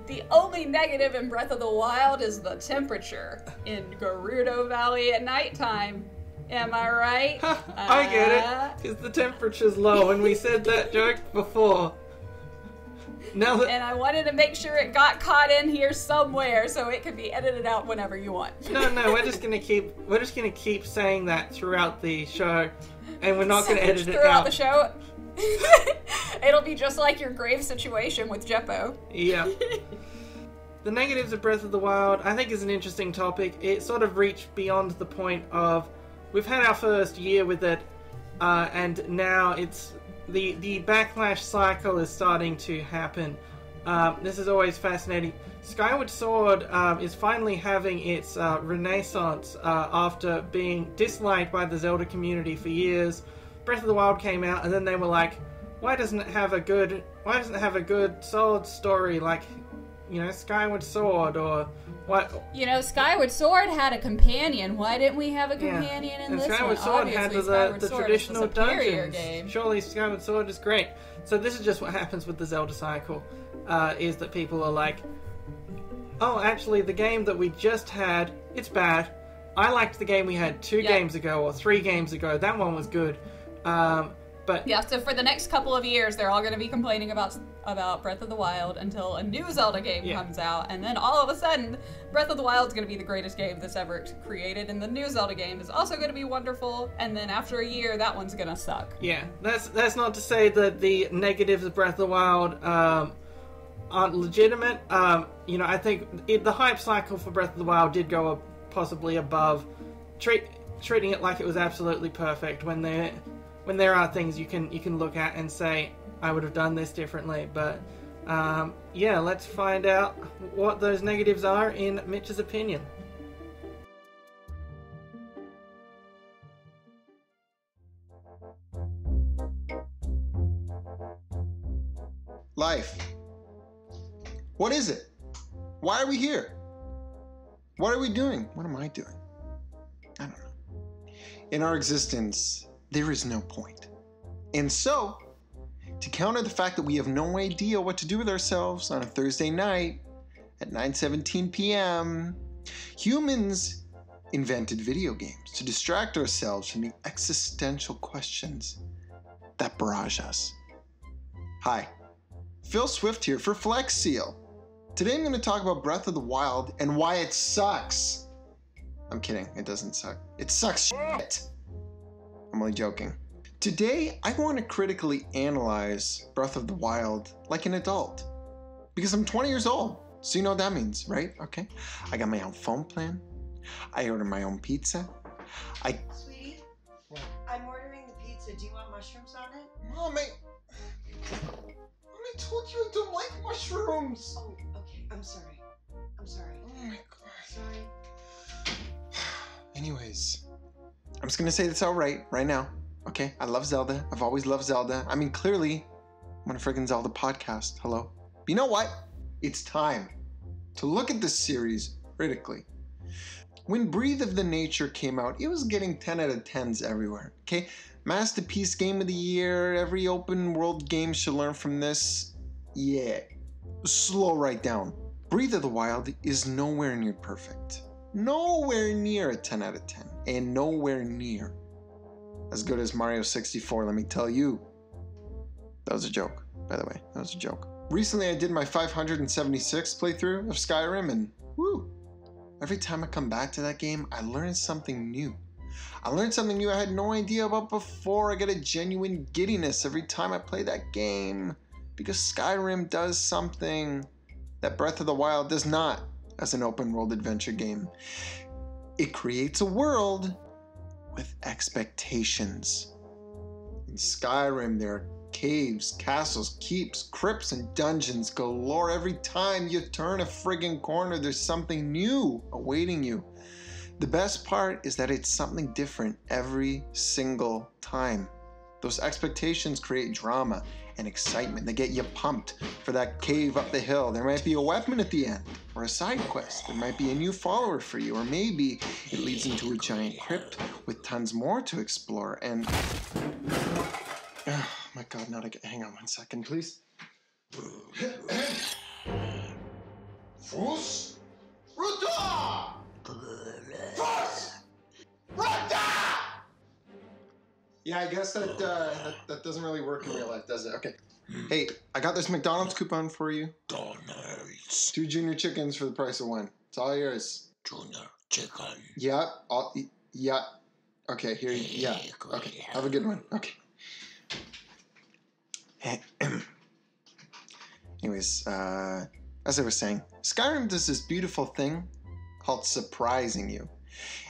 Speaker 2: the only negative in Breath of the Wild is the temperature in Gerudo Valley at nighttime. Am I right?
Speaker 1: I get it, because the temperature's low, and we said that joke before. Now that...
Speaker 2: And I wanted to make sure it got caught in here somewhere so it could be edited out whenever you want.
Speaker 1: No, we're just gonna keep saying that throughout the show, and we're not gonna edit it out.
Speaker 2: Throughout the show. It'll be just like your grave situation with Jeppo.
Speaker 1: Yeah. The negatives of Breath of the Wild, I think, is an interesting topic. It sort of reached beyond the point of, we've had our first year with it, and now it's the backlash cycle is starting to happen. This is always fascinating. Skyward Sword is finally having its renaissance after being disliked by the Zelda community for years. Breath of the Wild came out, and then they were like, why doesn't it have a good solid story like, you know, Skyward Sword, or what? You
Speaker 2: know, Skyward Sword had a companion. Why didn't we have a companion in this
Speaker 1: Skyward
Speaker 2: one?
Speaker 1: Sword had the traditional dungeons.
Speaker 2: Game.
Speaker 1: Surely Skyward Sword is great. So this is just what happens with the Zelda cycle, is that people are like, oh, actually, the game that we just had, it's bad. I liked the game we had 2 games ago or 3 games ago. That one was good. But
Speaker 2: yeah, so for the next couple of years, they're all going to be complaining about Breath of the Wild until a new Zelda game comes out, and then all of a sudden, Breath of the Wild is going to be the greatest game that's ever created, and the new Zelda game is also going to be wonderful, and then after a year, that one's going to suck.
Speaker 1: Yeah, that's not to say that the negatives of Breath of the Wild aren't legitimate. You know, I think the hype cycle for Breath of the Wild did go possibly above treating it like it was absolutely perfect when there are things you can look at and say, I would have done this differently. But yeah, let's find out what those negatives are in Mitch's opinion.
Speaker 5: Life. What is it? Why are we here? What are we doing? What am I doing? I don't know. In our existence, there is no point. And so, to counter the fact that we have no idea what to do with ourselves on a Thursday night at 9:17 p.m., humans invented video games to distract ourselves from the existential questions that barrage us. Hi, Phil Swift here for Flex Seal. Today I'm going to talk about Breath of the Wild and why it sucks. I'm kidding, it doesn't suck. It sucks shit. I'm only joking. Today, I want to critically analyze Breath of the Wild like an adult. Because I'm 20 years old, so you know what that means, right? Okay. I got my own phone plan. I order my own pizza.
Speaker 6: Sweetie, what? I'm ordering the pizza. Do you want mushrooms on it?
Speaker 5: Mom, I told you I don't like mushrooms.
Speaker 6: Oh, okay. I'm sorry.
Speaker 5: Oh my god.
Speaker 6: Sorry.
Speaker 5: Anyways, I'm just gonna say this outright right now, okay? I love Zelda. I've always loved Zelda. I mean, clearly, I'm on a friggin' Zelda podcast. Hello? But you know what? It's time to look at this series critically. When Breathe of the Nature came out, it was getting 10 out of 10s everywhere, okay? Masterpiece Game of the Year, every open world game should learn from this. Yeah, slow right down. Breathe of the Wild is nowhere near perfect. Nowhere near a 10 out of 10. And nowhere near as good as Mario 64, let me tell you. That was a joke, by the way. That was a joke. Recently I did my 576th playthrough of Skyrim, and woo! Every time I come back to that game, I learn something new. I learned something new I had no idea about before. I get a genuine giddiness every time I play that game, because Skyrim does something that Breath of the Wild does not as an open world adventure game. It creates a world with expectations. In Skyrim, there are caves, castles, keeps, crypts, and dungeons galore. Every time you turn a friggin' corner, there's something new awaiting you. The best part is that it's something different every single time. Those expectations create drama and excitement. They get you pumped for that cave up the hill. There might be a weapon at the end, or a side quest. There might be a new follower for you, or maybe it leads into a giant crypt with tons more to explore. And oh my God, not again. Hang on one second, please. Fus Ruta! Fus Ruta! Yeah, I guess that doesn't really work in real life, does it? Okay. Hey, I got this McDonald's coupon for you.
Speaker 7: McDonald's.
Speaker 5: 2 junior chickens for the price of 1. It's all yours.
Speaker 7: Junior chicken.
Speaker 5: Yeah. Yeah. Okay, here. Yeah. Okay. Have a good one. Okay. Anyways, as I was saying, Skyrim does this beautiful thing called surprising you.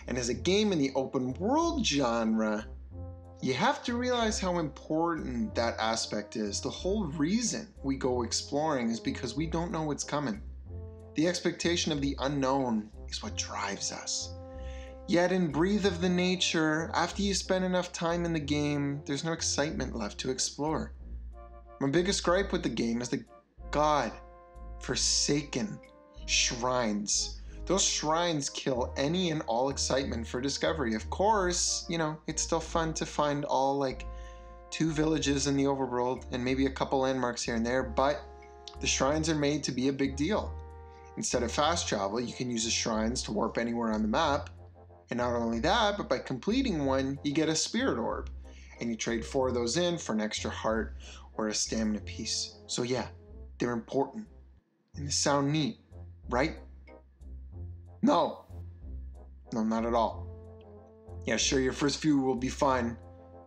Speaker 5: And as a game in the open world genre, you have to realize how important that aspect is. The whole reason we go exploring is because we don't know what's coming. The expectation of the unknown is what drives us. Yet in Breathe of the Nature, after you spend enough time in the game, there's no excitement left to explore. My biggest gripe with the game is the God-forsaken shrines. Those shrines kill any and all excitement for discovery. Of course, you know, it's still fun to find all like 2 villages in the overworld and maybe a couple landmarks here and there, but the shrines are made to be a big deal. Instead of fast travel, you can use the shrines to warp anywhere on the map. And not only that, but by completing one, you get a spirit orb. And you trade 4 of those in for an extra heart or a stamina piece. So yeah, they're important. And they sound neat, right? No, not at all. Yeah, sure, your first few will be fine,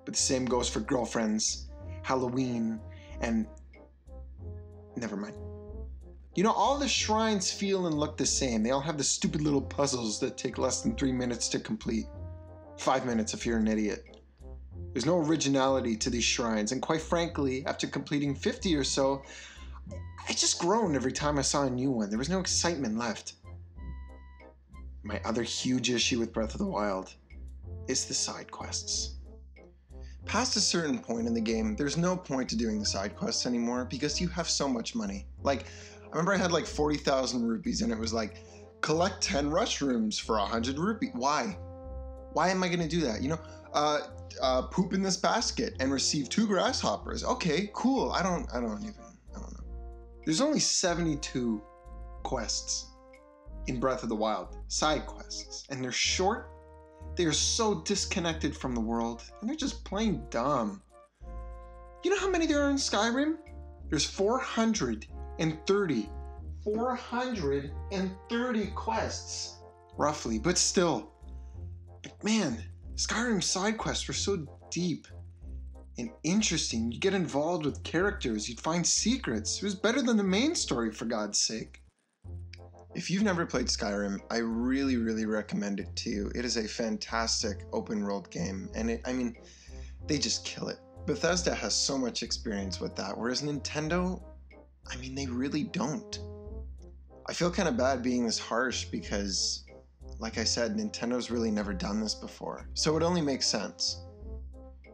Speaker 5: but the same goes for girlfriends, Halloween, and never mind. You know, all the shrines feel and look the same. They all have the stupid little puzzles that take less than 3 minutes to complete. 5 minutes if you're an idiot. There's no originality to these shrines, and quite frankly, after completing 50 or so, I just groaned every time I saw a new one. There was no excitement left. My other huge issue with Breath of the Wild is the side quests. Past a certain point in the game, there's no point to doing the side quests anymore because you have so much money. Like, I remember I had like 40,000 rupees and it was like, collect 10 rush rooms for 100 rupees. Why? Why am I gonna do that? You know, poop in this basket and receive 2 grasshoppers. Okay, cool. I don't know. There's only 72 quests in Breath of the Wild, side quests, and they're short. They are so disconnected from the world, and they're just plain dumb. You know how many there are in Skyrim? There's 430 quests, roughly, but still. But man, Skyrim side quests were so deep and interesting. You get involved with characters, you'd find secrets. It was better than the main story, for God's sake. If you've never played Skyrim, I really, really recommend it to you. It is a fantastic open world game, and they just kill it. Bethesda has so much experience with that, whereas Nintendo, they really don't. I feel kind of bad being this harsh because, like I said, Nintendo's really never done this before, so it only makes sense.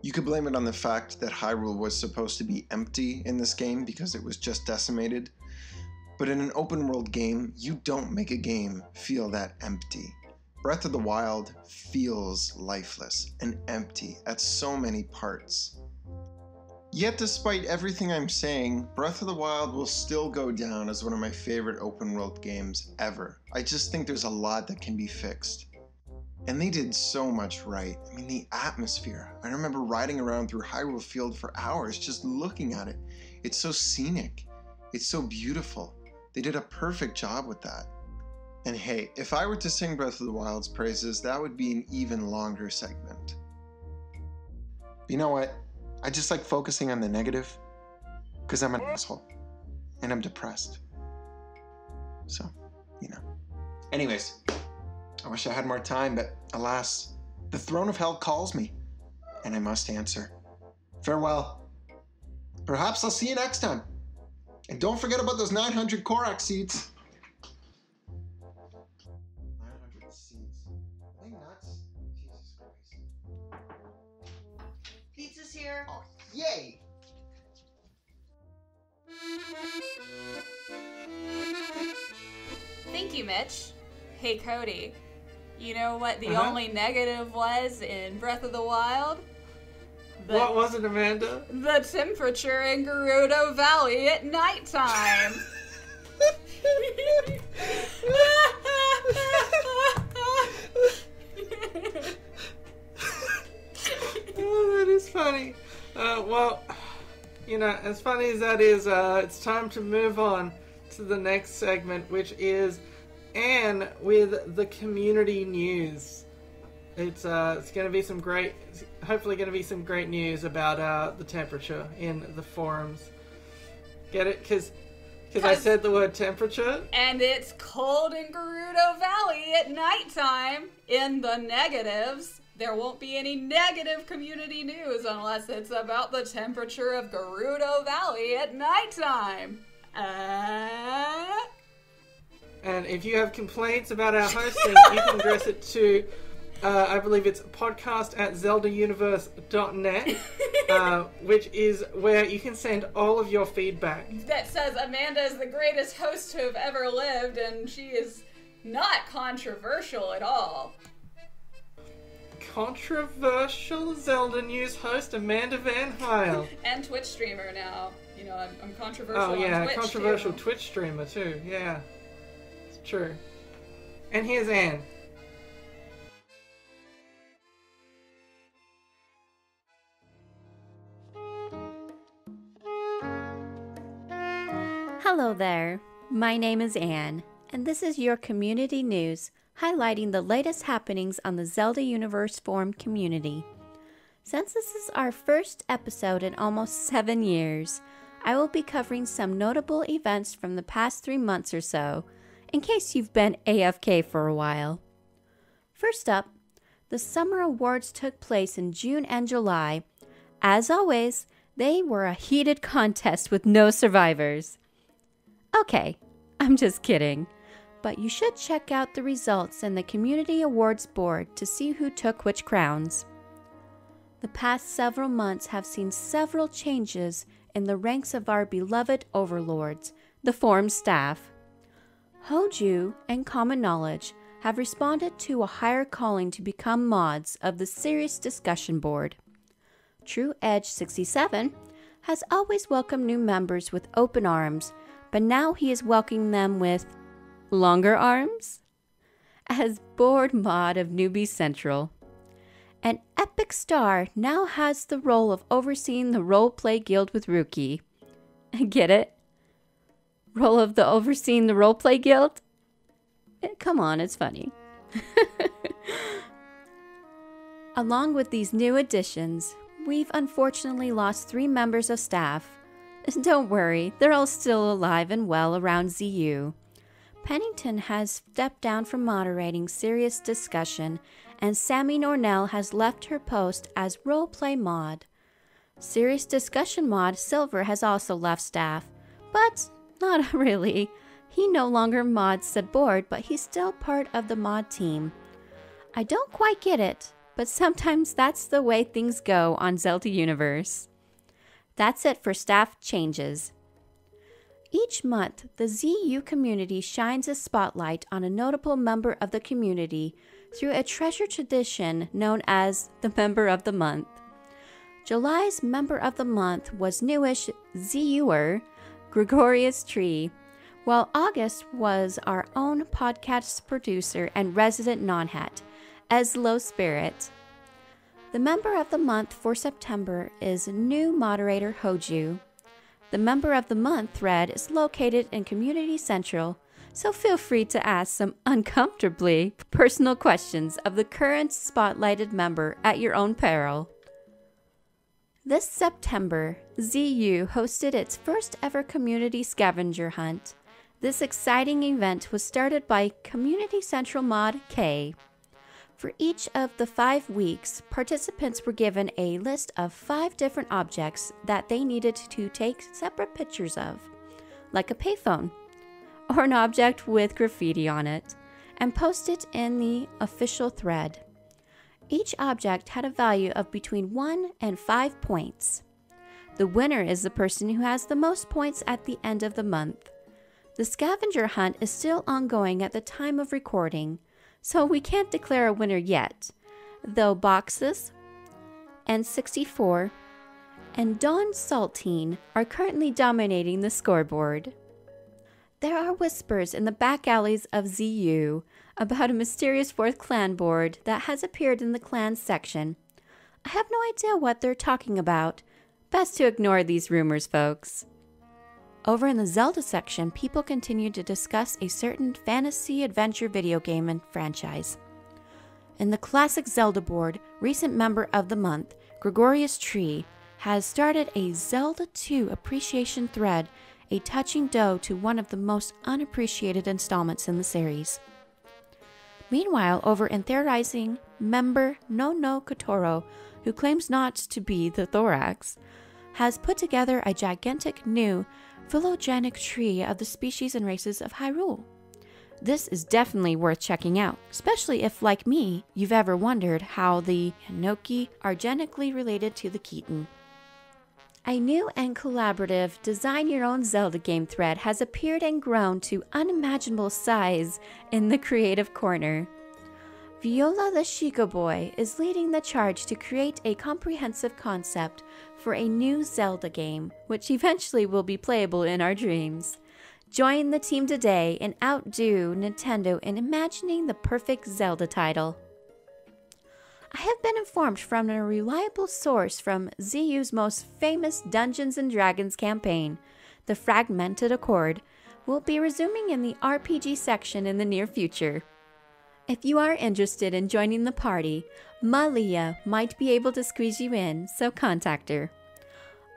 Speaker 5: You could blame it on the fact that Hyrule was supposed to be empty in this game because it was just decimated. But in an open world game, you don't make a game feel that empty. Breath of the Wild feels lifeless and empty at so many parts. Yet despite everything I'm saying, Breath of the Wild will still go down as one of my favorite open world games ever. I just think there's a lot that can be fixed. And they did so much right. I mean, the atmosphere. I remember riding around through Hyrule Field for hours just looking at it. It's so scenic. It's so beautiful. They did a perfect job with that. And hey, if I were to sing Breath of the Wild's praises, that would be an even longer segment. You know what? I just like focusing on the negative because I'm an asshole and I'm depressed. So, you know. Anyways, I wish I had more time, but alas, the throne of hell calls me and I must answer. Farewell. Perhaps I'll see you next time. And don't forget about those 900 Korok seeds. 900 seeds. Are they nuts? Jesus Christ.
Speaker 6: Pizza's here.
Speaker 5: Oh, yay!
Speaker 2: Thank you, Mitch. Hey, Cody. You know what the only negative was in Breath of the Wild?
Speaker 1: What was it, Amanda?
Speaker 2: The temperature in Gerudo Valley at nighttime.
Speaker 1: Oh, that is funny. Well, you know, as funny as that is, it's time to move on to the next segment, which is Anne with the community news. It's going to be hopefully going to be some great news about the temperature in the forums. Get it? Because I said the word temperature.
Speaker 2: And it's cold in Gerudo Valley at nighttime in the negatives. There won't be any negative community news unless it's about the temperature of Gerudo Valley at nighttime.
Speaker 1: And if you have complaints about our hosting, you can address it to, I believe it's podcast@zeldauniverse.net, which is where you can send all of your feedback.
Speaker 2: That says Amanda is the greatest host to have ever lived, and she is not controversial at all.
Speaker 1: Controversial Zelda news host Amanda Van Hyle.
Speaker 2: And Twitch streamer now. You know, I'm controversial on Twitch,
Speaker 1: controversial
Speaker 2: too.
Speaker 1: Twitch streamer too, yeah. It's true. And here's Anne.
Speaker 8: Hello there, my name is Anne, and this is your community news, highlighting the latest happenings on the Zelda Universe forum community. Since this is our first episode in almost 7 years, I will be covering some notable events from the past 3 months or so, in case you've been AFK for a while. First up, the Summer Awards took place in June and July. As always, they were a heated contest with no survivors. Okay, I'm just kidding. But you should check out the results in the Community Awards board to see who took which crowns. The past several months have seen several changes in the ranks of our beloved overlords, the forum staff. Hoju and Common Knowledge have responded to a higher calling to become mods of the Serious Discussion Board. True Edge 67 has always welcomed new members with open arms, but now he is welcoming them with longer arms? As board mod of Newbie Central. An Epic Star now has the role of overseeing the Roleplay Guild with Rookie. Get it? Role of the overseeing the Roleplay Guild? Come on, it's funny. Along with these new additions, we've unfortunately lost 3 members of staff. Don't worry, they're all still alive and well around ZU. Pennington has stepped down from moderating Serious Discussion, and Sammy Nornell has left her post as Roleplay Mod. Serious Discussion Mod Silver has also left staff, but not really. He no longer mods said board, but he's still part of the mod team. I don't quite get it, but sometimes that's the way things go on Zelda Universe. That's it for staff changes. Each month, the ZU community shines a spotlight on a notable member of the community through a treasured tradition known as the Member of the Month. July's Member of the Month was newish ZUer Gregorius Tree, while August was our own podcast producer and resident non-hat, Eslo Spirit. The Member of the Month for September is new moderator Hoju. The Member of the Month thread is located in Community Central, so feel free to ask some uncomfortably personal questions of the current spotlighted member at your own peril. This September, ZU hosted its first ever community scavenger hunt. This exciting event was started by Community Central Mod K. For each of the 5 weeks, participants were given a list of 5 different objects that they needed to take separate pictures of, like a payphone, or an object with graffiti on it, and post it in the official thread. Each object had a value of between 1 and 5 points. The winner is the person who has the most points at the end of the month. The scavenger hunt is still ongoing at the time of recording, so we can't declare a winner yet, though Boxes, N64, and Dawn Saltine are currently dominating the scoreboard. There are whispers in the back alleys of ZU about a mysterious 4th clan board that has appeared in the clans section. I have no idea what they're talking about. Best to ignore these rumors, folks. Over in the Zelda section, people continue to discuss a certain fantasy adventure video game and franchise. In the classic Zelda board, recent member of the month, Gregorius Tree, has started a Zelda 2 appreciation thread, a touching ode to one of the most unappreciated installments in the series. Meanwhile, over in theorizing member No Kotoro, who claims not to be the Thorax, has put together a gigantic new phylogenetic tree of the species and races of Hyrule. This is definitely worth checking out, especially if, like me, you've ever wondered how the Hinoki are genetically related to the Keaton. A new and collaborative Design Your Own Zelda game thread has appeared and grown to unimaginable size in the creative corner. Viola the Chica Boy is leading the charge to create a comprehensive concept for a new Zelda game, which eventually will be playable in our dreams. Join the team today and outdo Nintendo in imagining the perfect Zelda title. I have been informed from a reliable source from ZU's most famous Dungeons & Dragons campaign, the Fragmented Accord, will be resuming in the RPG section in the near future. If you are interested in joining the party, Malia might be able to squeeze you in, so contact her.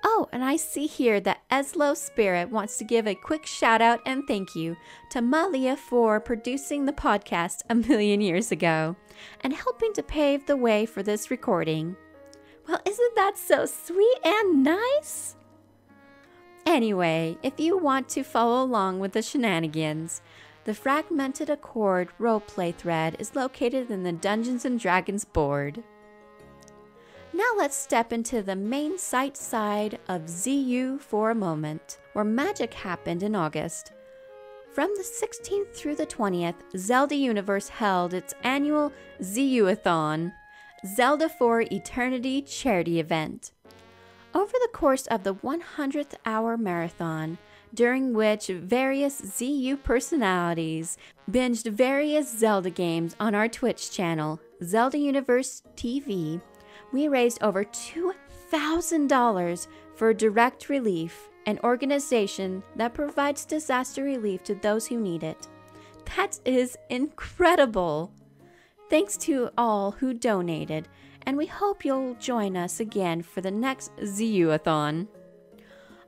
Speaker 8: Oh, and I see here that Eslo Spirit wants to give a quick shout out and thank you to Malia for producing the podcast a million years ago and helping to pave the way for this recording. Well, isn't that so sweet and nice? Anyway, if you want to follow along with the shenanigans, the Fragmented Accord roleplay thread is located in the Dungeons & Dragons board. Now let's step into the main site side of ZU for a moment, where magic happened in August. From the 16th through the 20th, Zelda Universe held its annual ZU-a-thon, Zelda for Eternity charity event. Over the course of the 100th hour marathon, during which various ZU personalities binged various Zelda games on our Twitch channel, Zelda Universe TV, we raised over $2,000 for Direct Relief, an organization that provides disaster relief to those who need it. That is incredible! Thanks to all who donated, and we hope you'll join us again for the next ZU-a-thon.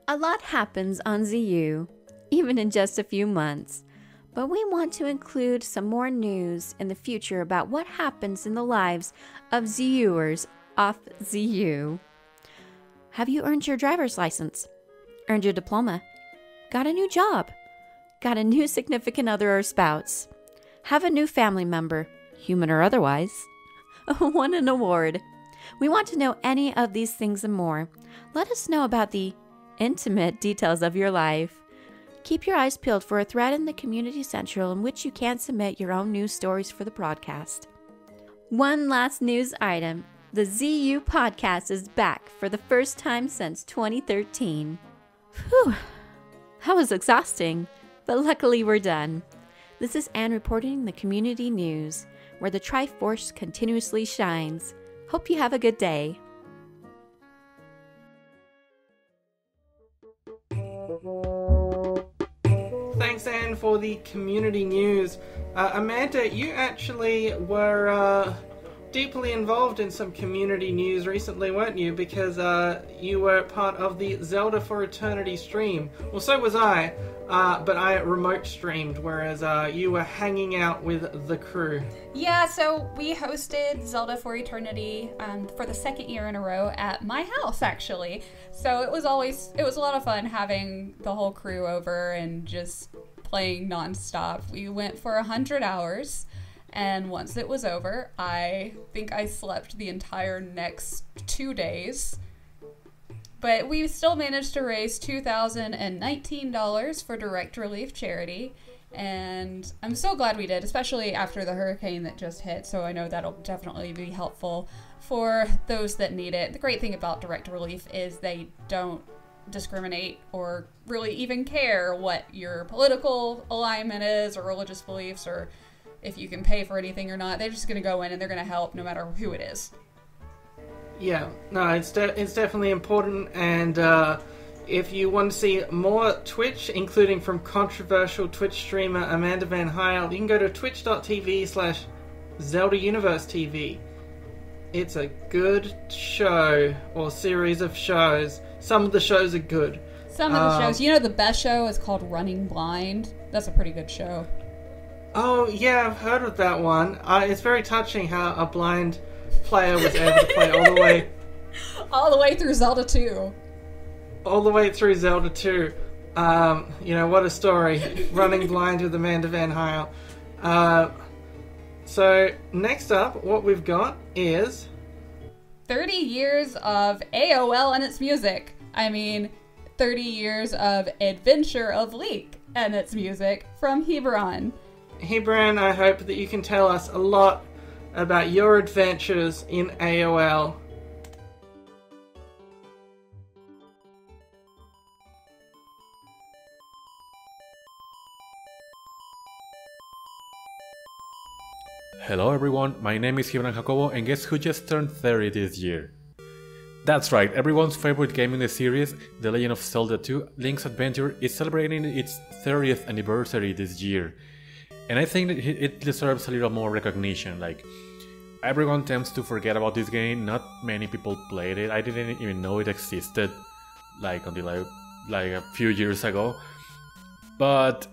Speaker 8: A lot happens on ZU, even in just a few months, but we want to include some more news in the future about what happens in the lives of ZUers off ZU. Have you earned your driver's license? Earned your diploma? Got a new job? Got a new significant other or spouse? Have a new family member, human or otherwise? won an award. We want to know any of these things and more. Let us know about the intimate details of your life. Keep your eyes peeled for a thread in the Community Central in which you can submit your own news stories for the broadcast. One last news item. The ZU Podcast is back for the first time since 2013. Whew, that was exhausting, but luckily we're done. This is Anne reporting the community news, where the Triforce continuously shines. Hope you have a good day.
Speaker 1: Thanks, Anne, for the community news. Amanda, you actually were deeply involved in some community news recently, weren't you? Because you were part of the Zelda for Eternity stream. Well, so was I, but I remote streamed, whereas you were hanging out with the crew.
Speaker 2: Yeah, so we hosted Zelda for Eternity for the second year in a row at my house, actually. So it was a lot of fun having the whole crew over and just playing nonstop. We went for 100 hours. And once it was over, I think I slept the entire next 2 days. But we still managed to raise $2,019 for direct relief charity. And I'm so glad we did, especially after the hurricane that just hit. So I know that'll definitely be helpful for those that need it. The great thing about direct relief is they don't discriminate or really even care what your political alignment is or religious beliefs or if you can pay for anything or not. They're just going to go in and they're going to help no matter who it is.
Speaker 1: Yeah, no, it's definitely important, and if you want to see more Twitch, including from controversial Twitch streamer Amanda Van Hyle, you can go to twitch.tv/Zelda Universe TV. It's a good show, or series of shows. Some of the shows are good.
Speaker 2: Some of the shows. The best show is called Running Blind. That's a pretty good show.
Speaker 1: Oh, yeah, I've heard of that one. It's very touching how a blind player was able to play all the way
Speaker 2: through Zelda 2.
Speaker 1: All the way through Zelda 2. What a story. Running blind with Amanda Van Hyle. So, next up, what we've got is
Speaker 2: 30 years of AOL and its music. 30 years of Adventure of Leek and its music from Hebron.
Speaker 1: Hebron, I hope that you can tell us a lot about your adventures in AOL.
Speaker 9: Hello everyone, my name is Hyuna Jacobo, and guess who just turned 30 this year? That's right, everyone's favorite game in the series, The Legend of Zelda 2 Link's Adventure, is celebrating its 30th anniversary this year. And I think that it deserves a little more recognition. Everyone tends to forget about this game, not many people played it, I didn't even know it existed, until a few years ago. But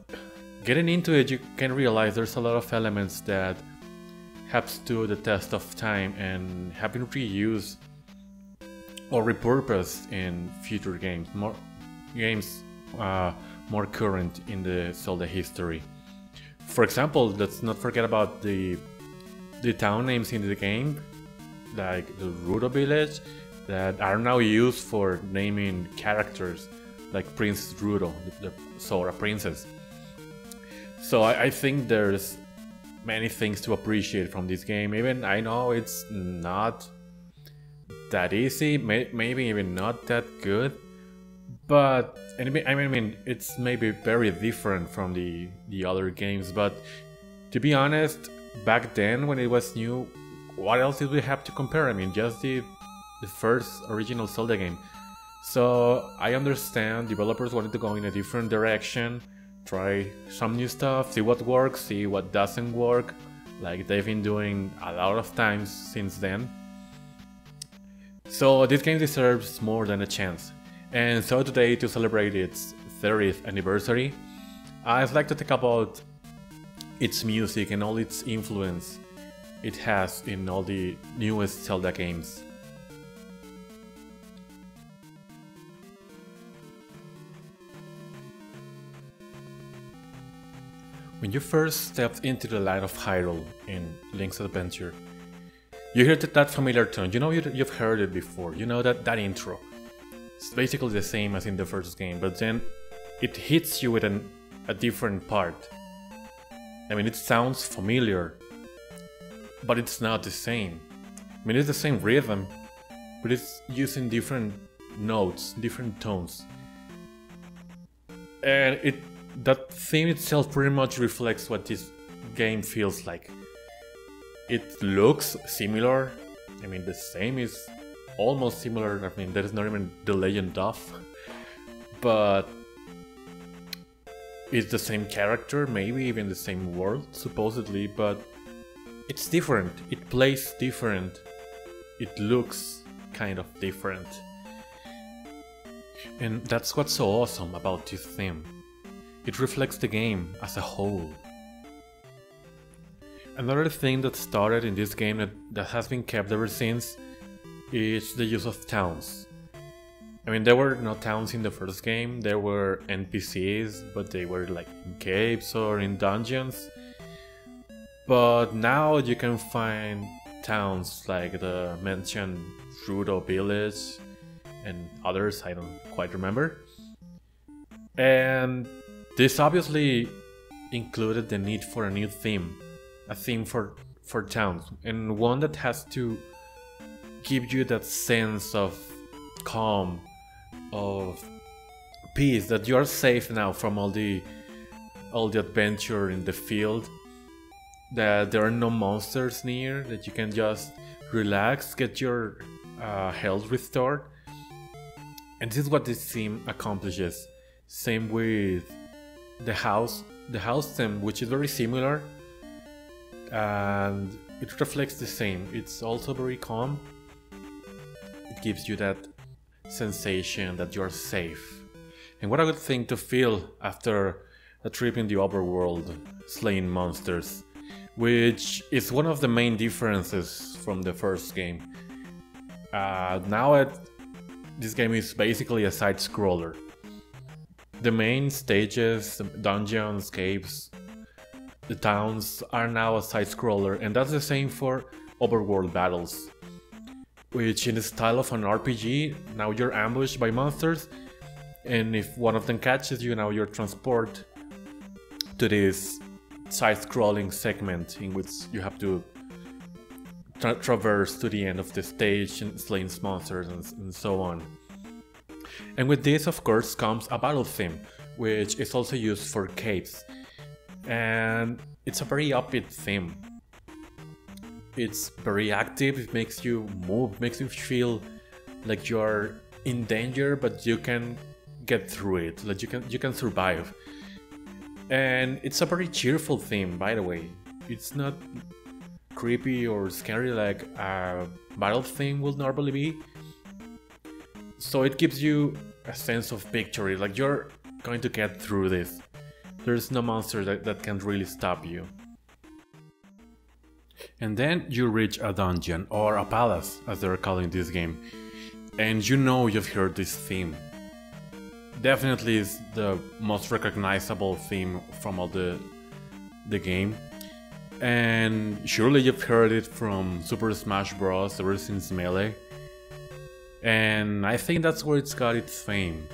Speaker 9: getting into it, you can realize there's a lot of elements that have stood the test of time and have been reused or repurposed in future games, more current in the Zelda history. For example, let's not forget about the town names in the game, like the Rudo village, that are now used for naming characters, like Prince Rudo, the Sora princess. So I think there's many things to appreciate from this game. Even I know it's not that easy, maybe even not that good, but it's maybe very different from the other games. But to be honest, back then when it was new, what else did we have to compare? Just the first original Zelda game. So I understand developers wanted to go in a different direction, try some new stuff, see what works, see what doesn't work, like they've been doing a lot of times since then. So this game deserves more than a chance. And so today, to celebrate its 30th anniversary, I'd like to talk about its music and all its influence it has in all the newest Zelda games. When you first stepped into the land of Hyrule in Link's Adventure, You hear that familiar tone, you know you've heard it before, you know that intro. It's basically the same as in the first game, but then it hits you with a different part. I mean, it sounds familiar, but it's not the same. I mean, it's the same rhythm, but it's using different notes, different tones. And that theme itself pretty much reflects what this game feels like. It looks similar. I mean, the same is almost similar. I mean, there is not even the Legend of, but it's the same character, maybe even the same world, supposedly, but it's different. It plays different. It looks kind of different. And that's what's so awesome about this theme. It reflects the game as a whole. Another thing that started in this game that has been kept ever since is the use of towns. I mean, there were no towns in the first game, there were NPCs, but they were like in caves or in dungeons. But now you can find towns like the mentioned Hyrule village and others I don't quite remember. And this obviously included the need for a new theme. A theme for towns, and one that has to give you that sense of calm, of peace, that you are safe now from all the adventure in the field, that there are no monsters near, that you can just relax, get your health restored. And this is what this theme accomplishes. Same with the house theme, which is very similar. And it reflects the same. It's also very calm. It gives you that sensation that you're safe. And what a good thing to feel after a trip in the overworld, slaying monsters, which is one of the main differences from the first game. This game is basically a side-scroller. The main stages, the dungeons, caves, the towns are now a side-scroller, and that's the same for overworld battles, which in the style of an RPG, now you're ambushed by monsters, and if one of them catches you, now you're transported to this side-scrolling segment in which you have to traverse to the end of the stage and slaying monsters and so on. And with this, of course, comes a battle theme, which is also used for caves. And it's a very upbeat theme. It's very active, it makes you move, makes you feel like you're in danger, but you can get through it, like you can survive. And it's a very cheerful theme, by the way. It's not creepy or scary like a battle theme would normally be. So it gives you a sense of victory, like you're going to get through this. There's no monster that can really stop you. And then you reach a dungeon, or a palace as they're calling this game, and you know you've heard this theme. Definitely is the most recognizable theme from all the game. And surely you've heard it from Super Smash Bros. Ever since Melee. And I think that's where it's got its fame.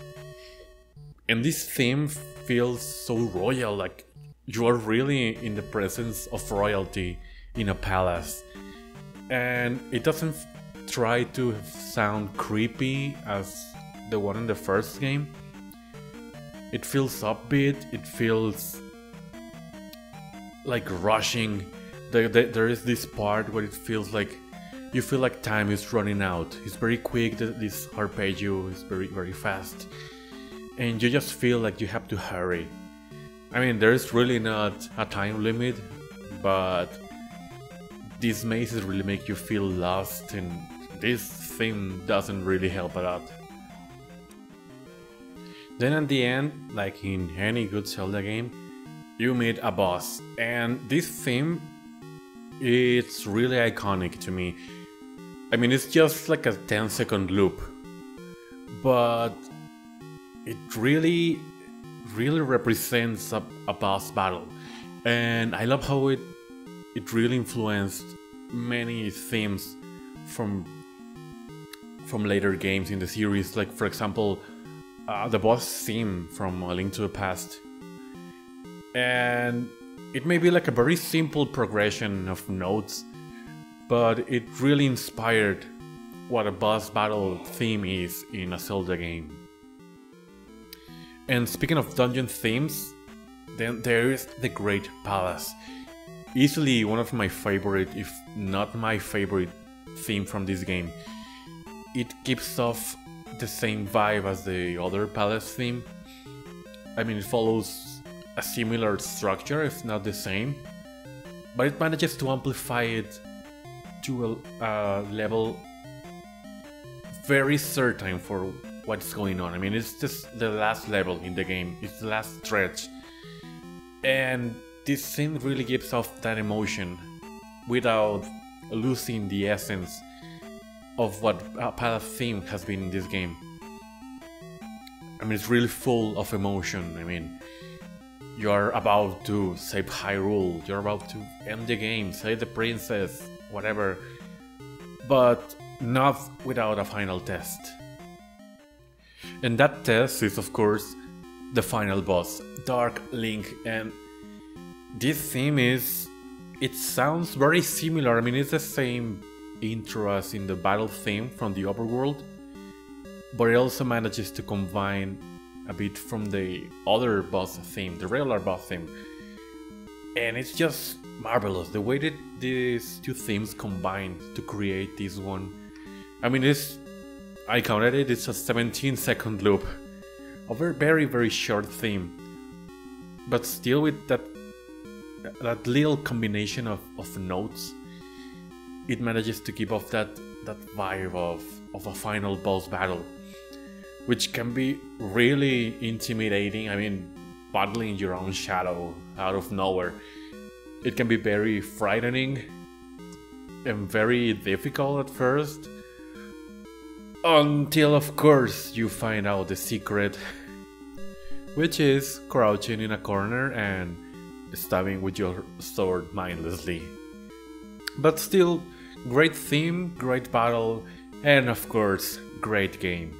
Speaker 9: And this theme feels so royal, like you are really in the presence of royalty in a palace. And it doesn't try to sound creepy as the one in the first game. It feels upbeat, it feels like rushing. There is this part where it feels like you feel like time is running out. It's very quick, this arpeggio is very, very fast. And you just feel like you have to hurry. I mean, there is really not a time limit, but these mazes really make you feel lost, and this theme doesn't really help a lot. Then at the end, like in any good Zelda game, you meet a boss, and this theme, it's really iconic to me. I mean, it's just like a 10-second loop, but it really represents a boss battle. And I love how it really influenced many themes from later games in the series, like for example the boss theme from A Link to the Past. And it may be like a very simple progression of notes, but it really inspired what a boss battle theme is in a Zelda game. And speaking of dungeon themes, then there is the Great Palace. Easily one of my favorite, if not my favorite theme from this game. It gives off the same vibe as the other palace theme. I mean, it follows a similar structure, if not the same, but it manages to amplify it to a level very certain for what's going on. I mean, it's just the last level in the game, it's the last stretch, and this thing really gives off that emotion without losing the essence of what a palace theme has been in this game. I mean, it's really full of emotion. I mean, you're about to save Hyrule, you're about to end the game, save the princess, whatever, but not without a final test. And that test is, of course, the final boss, Dark Link. And this theme it sounds very similar. I mean, it's the same intro as in the battle theme from the overworld, but it also manages to combine a bit from the other boss theme, the regular boss theme. And it's just marvelous the way that these two themes combine to create this one. I mean, I counted it, it's a 17-second loop. A very, very short theme. But still with that little combination of notes, it manages to give off that vibe of a final boss battle, which can be really intimidating. I mean, battling your own shadow out of nowhere. It can be very frightening and very difficult at first, until of course you find out the secret, which is crouching in a corner and stabbing with your sword mindlessly. But still, great theme, great battle, and of course, great game.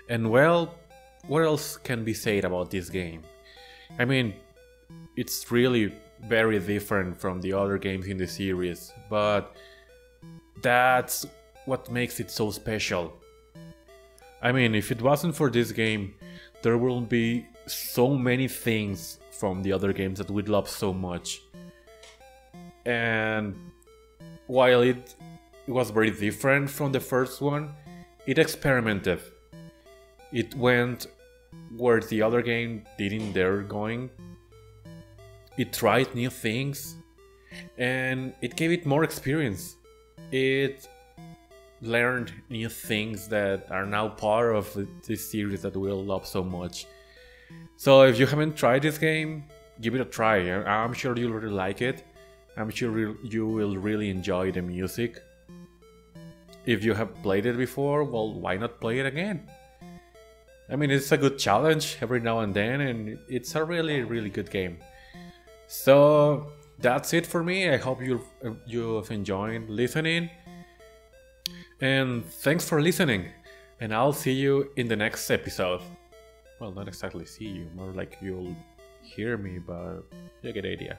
Speaker 9: And well, what else can be said about this game? I mean, it's really very different from the other games in the series, but that's what makes it so special. I mean, if it wasn't for this game, there will be so many things from the other games that we'd love so much. And while it was very different from the first one, it experimented. It went where the other game didn't dare going. It tried new things, and it gave it more experience. It learned new things that are now part of this series that we all love so much. So if you haven't tried this game, give it a try. I'm sure you'll really like it. I'm sure you will really enjoy the music. If you have played it before, well, why not play it again? I mean, it's a good challenge every now and then, and it's a really, really good game. So that's it for me. I hope you've enjoyed listening. And thanks for listening. And I'll see you in the next episode. Well, not exactly see you, more like you'll hear me, but you get the idea.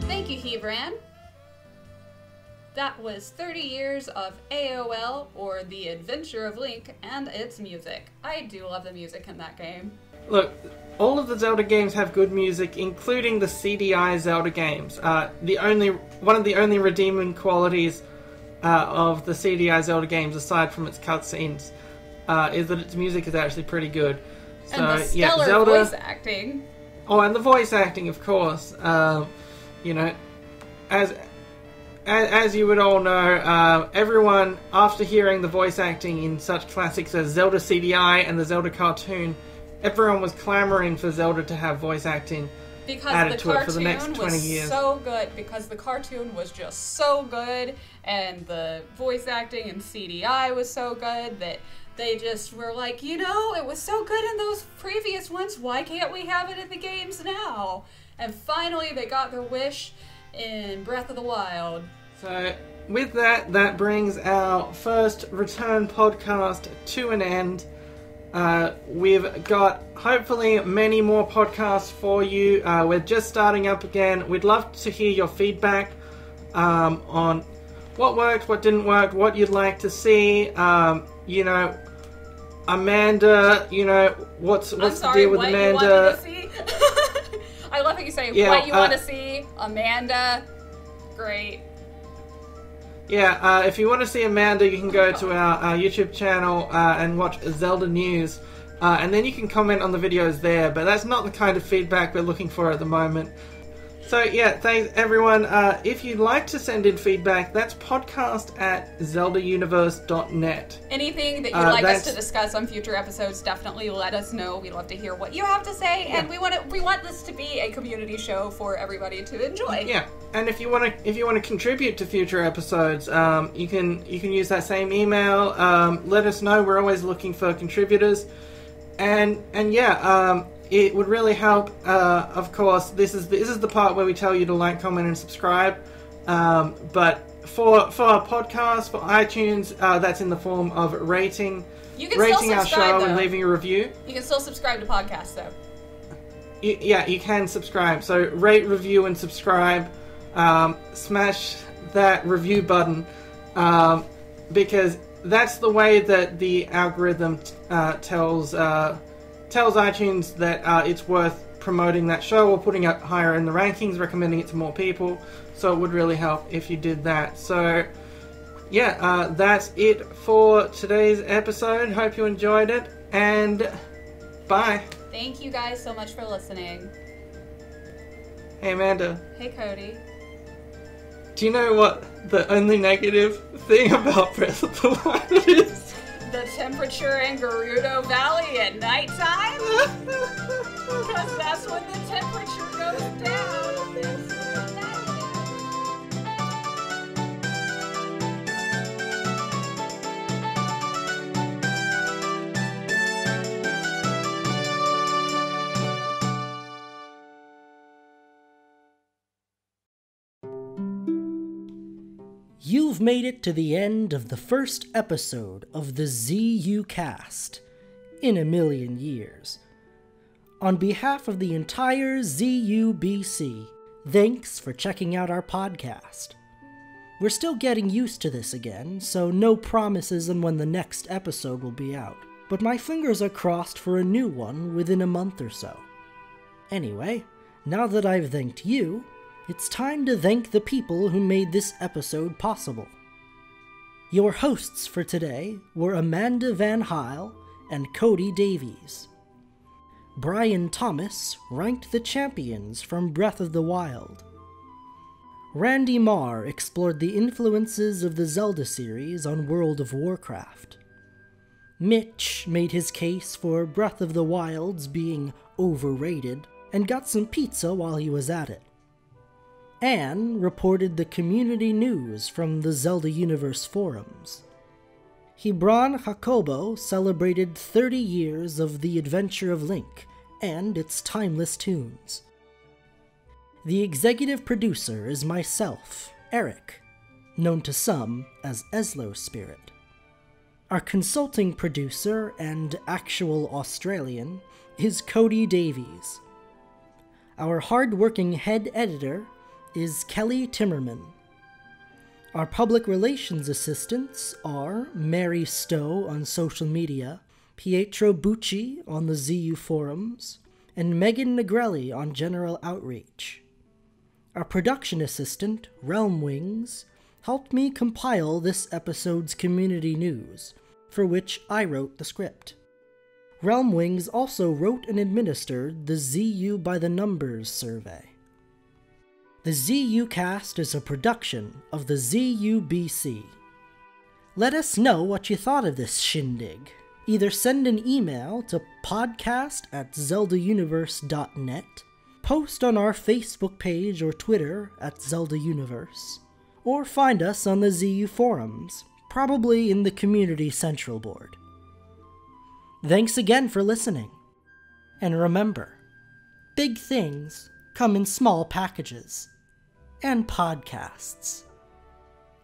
Speaker 2: Thank you, Hebran. That was 30 years of AOL, or The Adventure of Link, and its music. I do love the music in that game.
Speaker 1: Look, all of the Zelda games have good music, including the CDI Zelda games. One of the only redeeming qualities of the CDI Zelda games, aside from its cutscenes, is that its music is actually pretty good. So,
Speaker 2: and the stellar
Speaker 1: Zelda,
Speaker 2: voice acting.
Speaker 1: Oh, and the voice acting, of course. You know, as you would all know, everyone, after hearing the voice acting in such classics as Zelda CDI and the Zelda cartoon, everyone was clamoring for Zelda to have voice acting.
Speaker 2: because the
Speaker 1: to it for the next
Speaker 2: cartoon
Speaker 1: 20
Speaker 2: was
Speaker 1: years.
Speaker 2: so good, because the cartoon was just so good, and the voice acting and CDI was so good that they just were like, you know, it was so good in those previous ones, why can't we have it in the games now? And finally they got their wish in Breath of the Wild.
Speaker 1: So with that, that brings our first return podcast to an end. We've got hopefully many more podcasts for you. We're just starting up again. We'd love to hear your feedback on what worked, what didn't work, what you'd like to see. You know, Amanda, you know, what's the deal with Amanda?
Speaker 2: I love how you say
Speaker 1: Yeah,
Speaker 2: what you want to see. Amanda, great.
Speaker 1: Yeah, if you want to see Amanda, you can go to our YouTube channel and watch Zelda News. And then you can comment on the videos there, but that's not the kind of feedback we're looking for at the moment. So yeah, thanks everyone. If you'd like to send in feedback, that's podcast@zeldauniverse.net.
Speaker 2: Anything that you'd like us to discuss on future episodes, definitely let us know. We'd love to hear what you have to say, and we want this to be a community show for everybody to enjoy.
Speaker 1: Yeah, and if you want to contribute to future episodes, you can use that same email. Let us know. We're always looking for contributors, and yeah. It would really help. Of course, this is the part where we tell you to like, comment, and subscribe. But for our podcast, for iTunes, that's in the form of rating our show and leaving a review.
Speaker 2: You can still subscribe to podcasts, though.
Speaker 1: You can subscribe. So rate, review, and subscribe. Smash that review button because that's the way that the algorithm tells iTunes that it's worth promoting that show or putting it higher in the rankings, recommending it to more people. So it would really help if you did that. So yeah, that's it for today's episode. Hope you enjoyed it, and bye.
Speaker 2: Thank you guys so much for listening.
Speaker 1: Hey Amanda.
Speaker 2: Hey Cody.
Speaker 1: Do you know what the only negative thing about Breath of the Wild is?
Speaker 2: The temperature in Gerudo Valley at nighttime? Because that's when the temperature goes down.
Speaker 10: You've made it to the end of the first episode of the ZUCast in a million years. On behalf of the entire ZUBC, thanks for checking out our podcast. We're still getting used to this again, so no promises on when the next episode will be out, but my fingers are crossed for a new one within a month or so. Anyway, now that I've thanked you, it's time to thank the people who made this episode possible. Your hosts for today were Amanda Van Hyle and Cody Davies. Brian Thomas ranked the champions from Breath of the Wild. Randy Marr explored the influences of the Zelda series on World of Warcraft. Mitch made his case for Breath of the Wild's being overrated and got some pizza while he was at it. Anne reported the community news from the Zelda Universe forums. Hebron Jacobo celebrated 30 years of The Adventure of Link and its timeless tunes. The executive producer is myself, Eric, known to some as Eslo Spirit. Our consulting producer and actual Australian is Cody Davies. Our hard-working head editor is Kelly Timmerman. Our public relations assistants are Mary Stowe on social media, Pietro Bucci on the ZU forums, and Megan Negrelli on general outreach. Our production assistant, Realm Wings, helped me compile this episode's community news, for which I wrote the script. Realm Wings also wrote and administered the ZU by the Numbers survey. The ZUcast is a production of the ZUBC. Let us know what you thought of this shindig. Either send an email to podcast@zeldauniverse.net, post on our Facebook page or Twitter at Zelda Universe, or find us on the ZU forums, probably in the Community Central board. Thanks again for listening. And remember, big things come in small packages and podcasts.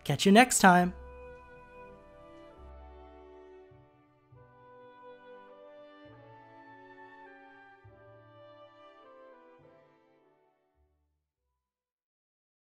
Speaker 10: Catch you next time.